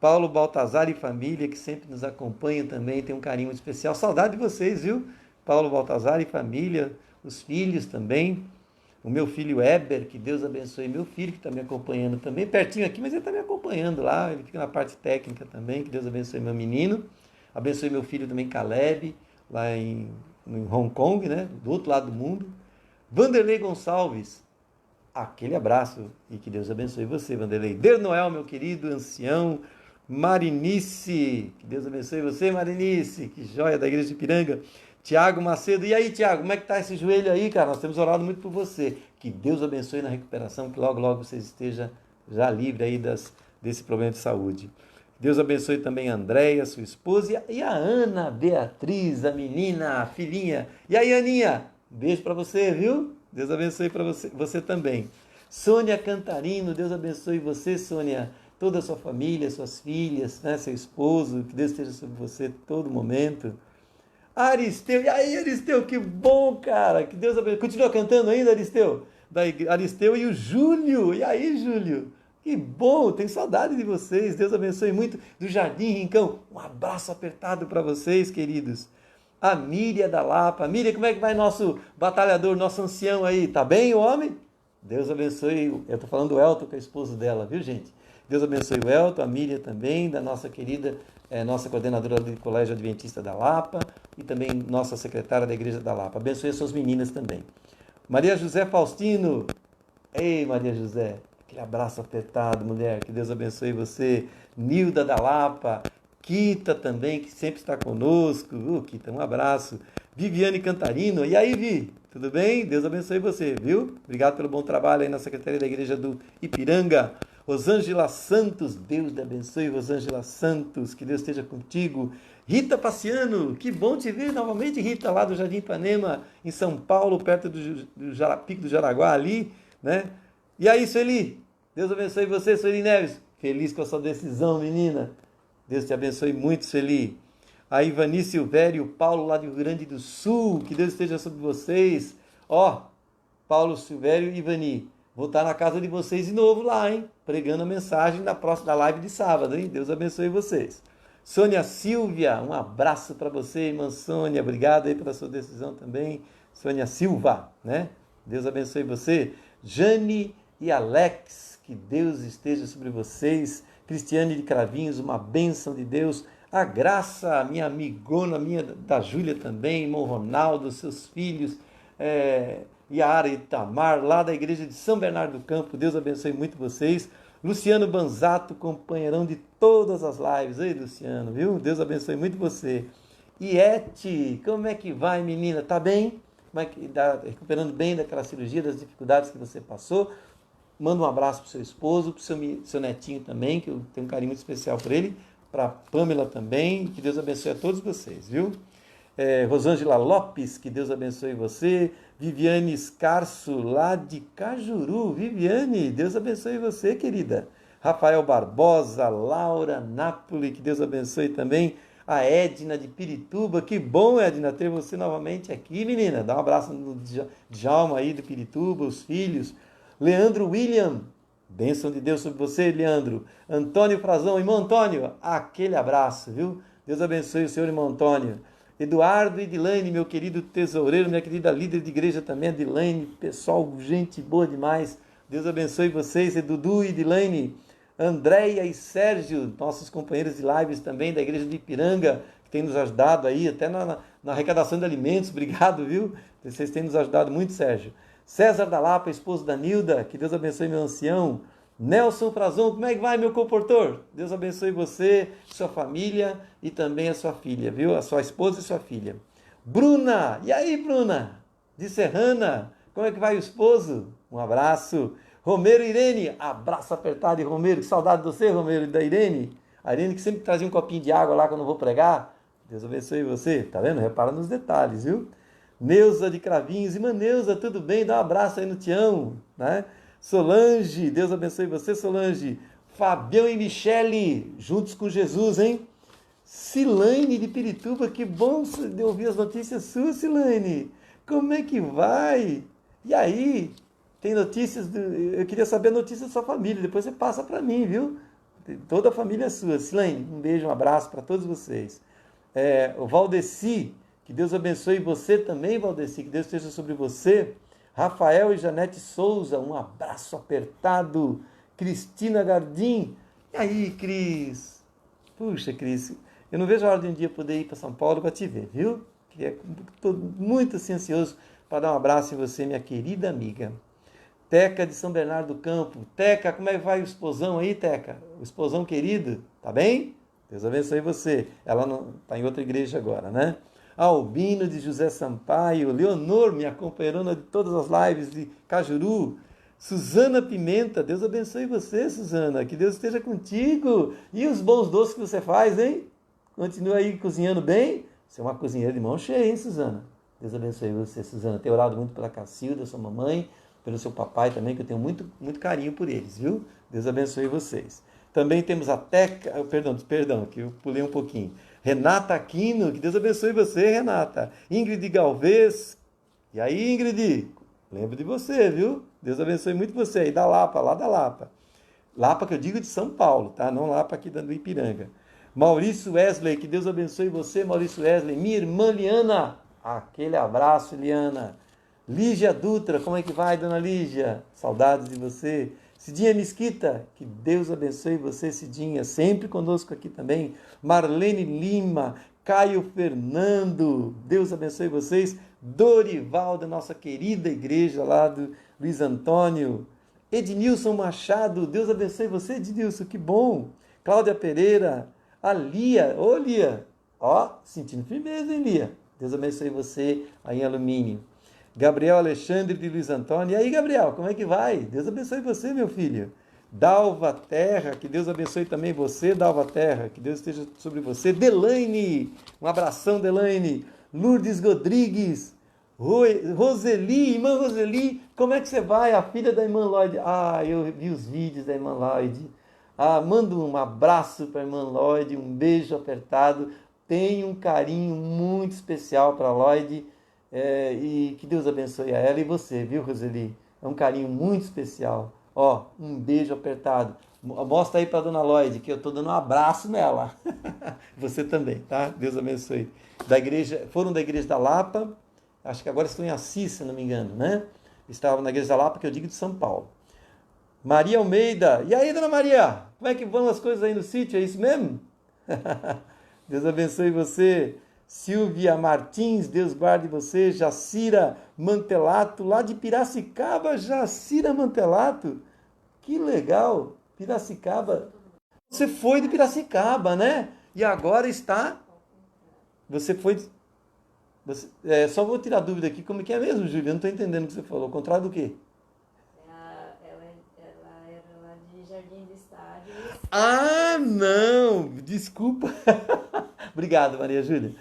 Paulo Baltazar e família, que sempre nos acompanham também, tem um carinho muito especial. Saudade de vocês, viu? Paulo Baltazar e família, os filhos também. O meu filho Eber, que Deus abençoe meu filho, que está me acompanhando também, pertinho aqui, mas ele está me acompanhando lá, ele fica na parte técnica também, que Deus abençoe meu menino. Abençoe meu filho também, Caleb, lá em Hong Kong, né? Do outro lado do mundo. Vanderlei Gonçalves, aquele abraço e que Deus abençoe você, Vanderlei. Der Noel, meu querido ancião. Marinice, que Deus abençoe você, Marinice, que joia da igreja de Ipiranga. Tiago Macedo, e aí, Tiago, como é que tá esse joelho aí, cara? Nós temos orado muito por você. Que Deus abençoe na recuperação, que logo, logo você esteja já livre aí desse problema de saúde. Deus abençoe também a Andréia, sua esposa, e a Ana Beatriz, a menina, a filhinha. E aí, Aninha, um beijo para você, viu? Deus abençoe para você também. Sônia Cantarino, Deus abençoe você, Sônia, toda a sua família, suas filhas, né, seu esposo, que Deus esteja sobre você todo momento. Aristeu, e aí, Aristeu, que bom, cara, que Deus abençoe. Continua cantando ainda, Aristeu? Aristeu e o Júlio, e aí, Júlio? Que bom, tenho saudade de vocês, Deus abençoe muito, do Jardim Rincão. Um abraço apertado para vocês, queridos. A Míria da Lapa. Míria, como é que vai nosso batalhador, nosso ancião aí? Tá bem o homem? Deus abençoe, eu tô falando do Elton, que é o esposo dela, viu, gente? Deus abençoe o Elton, a Míria também, da nossa querida, nossa coordenadora do Colégio Adventista da Lapa e também nossa secretária da Igreja da Lapa. Abençoe as suas meninas também. Maria José Faustino. Ei, Maria José, aquele abraço apertado, mulher, que Deus abençoe você. Nilda da Lapa, Kita também, que sempre está conosco. Kita, um abraço. Viviane Cantarino, e aí, Vi? Tudo bem? Deus abençoe você, viu? Obrigado pelo bom trabalho aí na Secretaria da Igreja do Ipiranga. Rosângela Santos, Deus te abençoe, Rosângela Santos, que Deus esteja contigo. Rita Paciano, que bom te ver novamente, Rita, lá do Jardim Ipanema, em São Paulo, perto do Pico do Jaraguá ali, né? E aí, Sueli, Deus abençoe você, Sueli Neves. Feliz com a sua decisão, menina. Deus te abençoe muito, Sueli. A Ivani Silvério, Paulo lá do Rio Grande do Sul, que Deus esteja sobre vocês. Ó, Paulo Silvério e Ivani, vou estar na casa de vocês de novo lá, hein? Pregando a mensagem na próxima live de sábado, hein? Deus abençoe vocês. Sônia Silvia, um abraço para você, irmã Sônia. Obrigado aí pela sua decisão também. Sônia Silva, né? Deus abençoe você. Jane e Alex, que Deus esteja sobre vocês. Cristiane de Cravinhos, uma bênção de Deus. A Graça, minha amigona, minha da Júlia também, irmão Ronaldo, seus filhos, Yara e Itamar, lá da igreja de São Bernardo do Campo. Deus abençoe muito vocês. Luciano Banzato, companheirão de todas as lives. Ei, Luciano, viu? Deus abençoe muito você. Iete, como é que vai, menina? Tá bem? Como é que tá recuperando bem daquela cirurgia, das dificuldades que você passou? Manda um abraço pro seu esposo, pro seu netinho também, que eu tenho um carinho muito especial por ele. Para Pamela também, que Deus abençoe a todos vocês, viu? Rosângela Lopes, que Deus abençoe você. Viviane Escarço, lá de Cajuru. Viviane, Deus abençoe você, querida. Rafael Barbosa, Laura Napoli, que Deus abençoe também. A Edna de Pirituba, que bom, Edna, ter você novamente aqui, menina. Dá um abraço no Djalma aí do Pirituba, os filhos. Leandro William, bênção de Deus sobre você, Leandro. Antônio Frazão, irmão Antônio, aquele abraço, viu? Deus abençoe o senhor, irmão Antônio. Eduardo e Edilane, meu querido tesoureiro, minha querida líder de igreja também, Edilane, pessoal, gente boa demais. Deus abençoe vocês, Dudu e Edilane. Andréia e Sérgio, nossos companheiros de lives também da igreja de Ipiranga, que tem nos ajudado aí, até na arrecadação de alimentos. Obrigado, viu? Vocês têm nos ajudado muito, Sérgio. César da Lapa, esposo da Nilda, que Deus abençoe meu ancião. Nelson Frazão, como é que vai, meu comportor? Deus abençoe você, sua família e também a sua filha, viu? A sua esposa e sua filha. Bruna, e aí, Bruna? De Serrana, como é que vai o esposo? Um abraço. Romero e Irene, abraço apertado de Romero, que saudade de você, Romero, e da Irene. A Irene que sempre trazia um copinho de água lá quando eu vou pregar. Deus abençoe você, tá vendo? Repara nos detalhes, viu? Neuza de Cravinhos, irmã Neuza, tudo bem? Dá um abraço aí no Tião, né? Solange, Deus abençoe você, Solange. Fabião e Michele, juntos com Jesus, hein? Silane de Pirituba, que bom de ouvir as notícias suas, Silane. Como é que vai? E aí, tem notícias, eu queria saber a notícia da sua família, depois você passa para mim, viu? Toda a família é sua. Silane, um beijo, um abraço para todos vocês. O Valdeci, que Deus abençoe você também, Valdeci, que Deus esteja sobre você. Rafael e Janete Souza, um abraço apertado. Cristina Gardim. E aí, Cris? Puxa, Cris, eu não vejo a hora de um dia poder ir para São Paulo para te ver, viu? Estou muito assim, ansioso para dar um abraço em você, minha querida amiga. Teca de São Bernardo do Campo. Teca, como é que vai o esposão aí, Teca? O esposão querido, tá bem? Deus abençoe você. Ela está em outra igreja agora, né? Albino de José Sampaio, Leonor, minha companheirona de todas as lives de Cajuru, Suzana Pimenta, Deus abençoe você, Suzana, que Deus esteja contigo. E os bons doces que você faz, hein? Continua aí cozinhando bem. Você é uma cozinheira de mão cheia, hein, Suzana? Deus abençoe você, Suzana. Tenho orado muito pela Cacilda, sua mamãe, pelo seu papai também, que eu tenho muito, muito carinho por eles, viu? Deus abençoe vocês. Também temos a Teca, perdão, que eu pulei um pouquinho. Renata Aquino, que Deus abençoe você, Renata. Ingrid Galvez. E aí, Ingrid? Lembro de você, viu? Deus abençoe muito você aí, da Lapa, lá da Lapa. Lapa que eu digo de São Paulo, tá? Não Lapa aqui do Ipiranga. Maurício Wesley, que Deus abençoe você, Maurício Wesley. Minha irmã Liana, aquele abraço, Liana. Lígia Dutra, como é que vai, dona Lígia? Saudades de você. Cidinha Mesquita, que Deus abençoe você, Cidinha, sempre conosco aqui também. Marlene Lima, Caio Fernando, Deus abençoe vocês. Dorival, da nossa querida igreja lá do Luiz Antônio. Ednilson Machado, Deus abençoe você, Ednilson, que bom. Cláudia Pereira, a Lia, ô Lia, ó, sentindo firmeza, hein, Lia? Deus abençoe você aí em Alumínio. Gabriel Alexandre de Luiz Antônio. E aí, Gabriel, como é que vai? Deus abençoe você, meu filho. Dalva Terra, que Deus abençoe também você, Dalva Terra, que Deus esteja sobre você. Delaine, um abração, Delaine. Lourdes Rodrigues, Roseli, irmã Roseli, como é que você vai? A filha da irmã Lloyd. Ah, eu vi os vídeos da irmã Lloyd. Ah, mando um abraço para a irmã Lloyd, um beijo apertado. Tenho um carinho muito especial para a Lloyd. E que Deus abençoe a ela e você, viu, Roseli? É um carinho muito especial. Ó, um beijo apertado. Mostra aí para a dona Lloyd que eu estou dando um abraço nela. Você também, tá? Deus abençoe. Foram da igreja da Lapa, acho que agora estão em Assis, se não me engano, né? Estavam na igreja da Lapa, que eu digo de São Paulo. Maria Almeida. E aí, dona Maria? Como é que vão as coisas aí no sítio? É isso mesmo? Deus abençoe você. Silvia Martins, Deus guarde você. Jacira Mantelato, lá de Piracicaba. Jacira Mantelato. Que legal. Piracicaba. Você foi de Piracicaba, né? E agora está... Você foi... só vou tirar dúvida aqui. Como que é mesmo, Júlia? Eu não estou entendendo o que você falou. Ao contrário do quê? Ela era lá de Jardim do Estádio. Ah, não! Desculpa. Obrigado, Maria Júlia.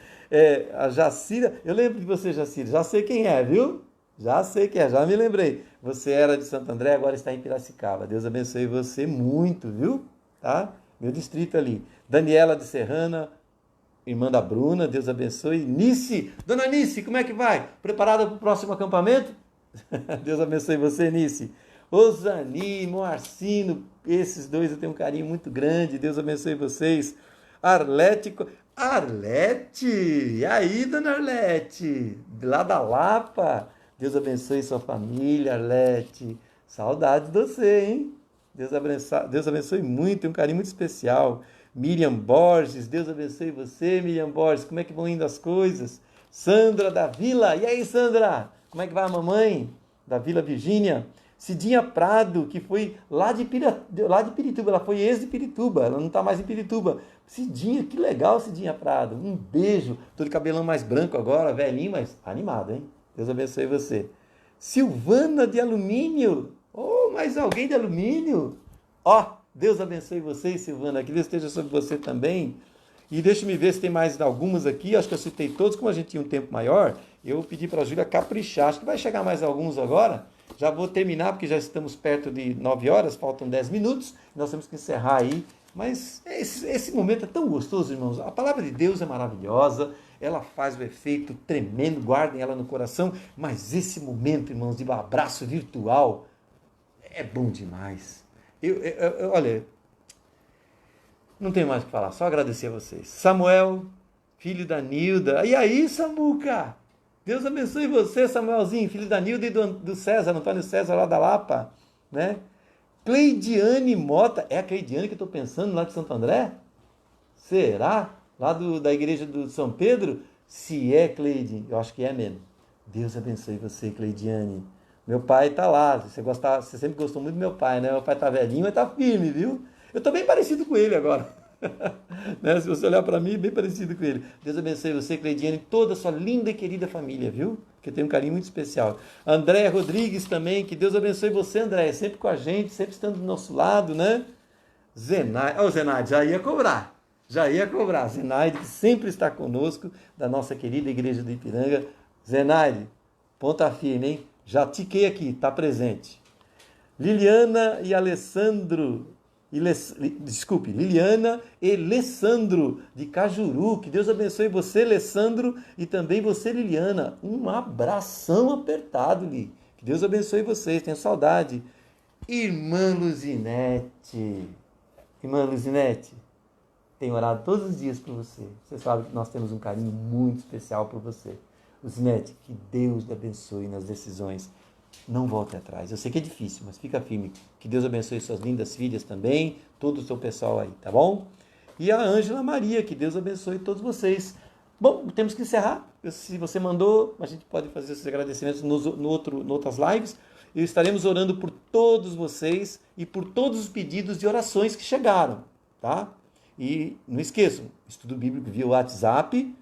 A Jacira, eu lembro de você, Jacira. Já sei quem é, viu? Já sei quem é, já me lembrei. Você era de Santo André, agora está em Piracicaba. Deus abençoe você muito, viu? Tá? Meu distrito ali. Daniela de Serrana, irmã da Bruna, Deus abençoe. Nice, dona Nice, como é que vai? Preparada para o próximo acampamento? Deus abençoe você, Nice. Osani, Moarcino, esses dois eu tenho um carinho muito grande. Deus abençoe vocês. Arlete, e aí, dona Arlete? Lá da Lapa. Deus abençoe sua família, Arlete. Saudade de você, hein? Deus abençoe muito, tem um carinho muito especial. Miriam Borges, Deus abençoe você, Miriam Borges. Como é que vão indo as coisas? Sandra da Vila, e aí, Sandra? Como é que vai a mamãe? Da Vila Virgínia. Cidinha Prado, que foi lá de Pirituba, ela foi ex de Pirituba, ela não está mais em Pirituba. Cidinha, que legal, Cidinha Prado. Um beijo. Tô de cabelão mais branco agora, velhinho, mas animado, hein? Deus abençoe você. Silvana de Alumínio. Oh, mais alguém de alumínio? Ó, Deus abençoe você, Silvana. Que Deus esteja sobre você também. E deixa-me ver se tem mais algumas aqui. Acho que eu citei todos. Como a gente tinha um tempo maior, eu pedi para a Júlia caprichar. Acho que vai chegar mais alguns agora. Já vou terminar, porque já estamos perto de 9 horas, faltam 10 minutos. Nós temos que encerrar aí. Mas esse momento é tão gostoso, irmãos. A palavra de Deus é maravilhosa. Ela faz o efeito tremendo. Guardem ela no coração. Mas esse momento, irmãos, de abraço virtual é bom demais. Olha, não tenho mais o que falar. Só agradecer a vocês. Samuel, filho da Nilda. E aí, Samuca? Deus abençoe você, Samuelzinho, filho da Nilda e do César, Antônio César, lá da Lapa, né? Cleidiane Mota, é a Cleidiane que eu estou pensando, lá de Santo André? Será? Lá da igreja do São Pedro? Se é, Cleide, eu acho que é mesmo. Deus abençoe você, Cleidiane. Meu pai está lá, você sempre gostou muito do meu pai, né? Meu pai está velhinho, mas está firme, viu? Eu estou bem parecido com ele agora. Né? Se você olhar para mim, bem parecido com ele. Deus abençoe você, Cleidiane, e toda a sua linda e querida família, viu? Que tem um carinho muito especial. André Rodrigues também, que Deus abençoe você, André, sempre com a gente, sempre estando do nosso lado, né? Zenaide, Zenaide, já ia cobrar. Zenaide, que sempre está conosco, da nossa querida igreja do Ipiranga. Zenaide, ponta firme, hein? Já tiquei aqui, está presente. Liliana e Alessandro, Liliana e Alessandro de Cajuru. Que Deus abençoe você, Alessandro, e também você, Liliana. Um abração apertado, Li. Que Deus abençoe vocês, tenho saudade. Irmã Luzinete, tenho orado todos os dias por você. Você sabe que nós temos um carinho muito especial por você. Luzinete, que Deus te abençoe nas decisões. Não volte atrás. Eu sei que é difícil, mas fica firme. Que Deus abençoe suas lindas filhas também, todo o seu pessoal aí, tá bom? E a Ângela Maria, que Deus abençoe todos vocês. Bom, temos que encerrar. Se você mandou, a gente pode fazer esses agradecimentos no outras lives. E estaremos orando por todos vocês e por todos os pedidos de orações que chegaram, tá? E não esqueçam, estudo bíblico via WhatsApp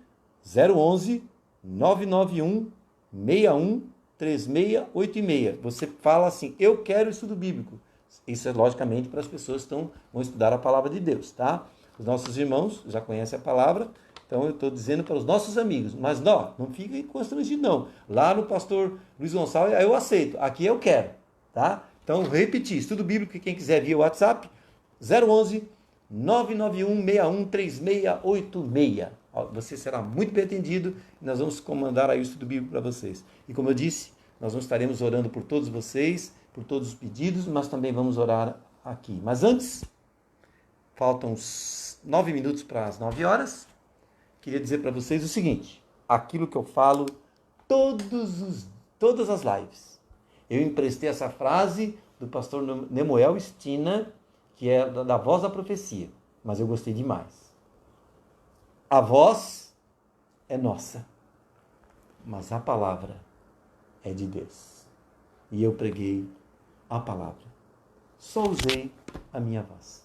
011 991 61 3686. Você fala assim, eu quero estudo bíblico. Isso é logicamente para as pessoas que vão estudar a palavra de Deus, tá? Os nossos irmãos já conhecem a palavra, então eu estou dizendo para os nossos amigos, mas não fiquem constrangidos não. Lá no pastor Luiz Gonçalves, eu aceito, aqui eu quero, tá? Então, repetir, estudo bíblico, quem quiser via WhatsApp, 011 991 61 3686. Você será muito bem atendido e nós vamos comandar aí o estudo bíblico para vocês. E como eu disse, nós não estaremos orando por todos vocês, por todos os pedidos, mas também vamos orar aqui. Mas antes, faltam 9 minutos para as 9 horas. Queria dizer para vocês o seguinte, aquilo que eu falo todas as lives. Eu emprestei essa frase do pastor Nemuel Stina, que é da Voz da Profecia, mas eu gostei demais. A voz é nossa, mas a palavra é de Deus. E eu preguei a palavra. Só usei a minha voz.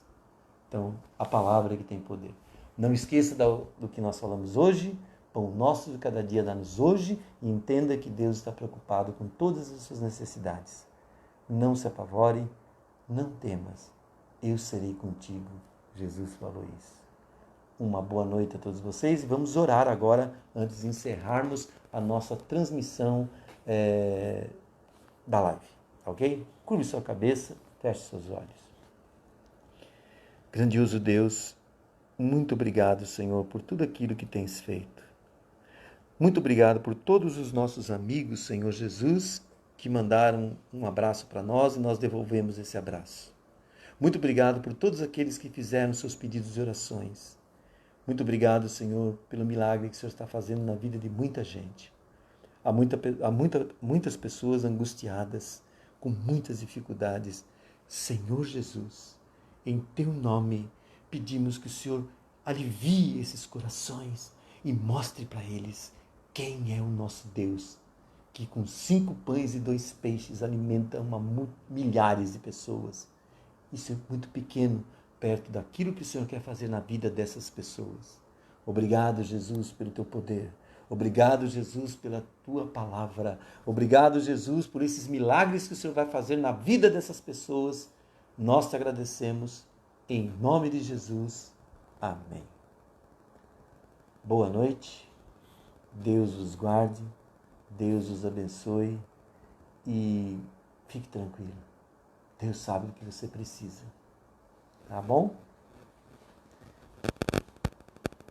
Então, a palavra é que tem poder. Não esqueça do que nós falamos hoje. Pão nosso de cada dia dá-nos hoje. E entenda que Deus está preocupado com todas as suas necessidades. Não se apavore, não temas. Eu serei contigo. Jesus falou isso. Uma boa noite a todos vocês. E vamos orar agora, antes de encerrarmos a nossa transmissão da live. Ok? Curve sua cabeça, feche seus olhos. Grandioso Deus, muito obrigado, Senhor, por tudo aquilo que tens feito. Muito obrigado por todos os nossos amigos, Senhor Jesus, que mandaram um abraço para nós e nós devolvemos esse abraço. Muito obrigado por todos aqueles que fizeram seus pedidos de orações. Muito obrigado, Senhor, pelo milagre que o Senhor está fazendo na vida de muita gente. Há muitas pessoas angustiadas, com muitas dificuldades. Senhor Jesus, em Teu nome, pedimos que o Senhor alivie esses corações e mostre para eles quem é o nosso Deus, que com 5 pães e 2 peixes alimenta milhares de pessoas. Isso é muito pequeno perto daquilo que o Senhor quer fazer na vida dessas pessoas. Obrigado, Jesus, pelo Teu poder. Obrigado, Jesus, pela Tua palavra. Obrigado, Jesus, por esses milagres que o Senhor vai fazer na vida dessas pessoas. Nós te agradecemos. Em nome de Jesus. Amém. Boa noite. Deus os guarde. Deus os abençoe. E fique tranquilo. Deus sabe do que você precisa. Tá bom?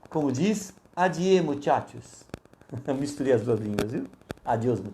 Como diz, adieu, muchachos. Misturei as duas línguas, viu? Adiós, muchachos.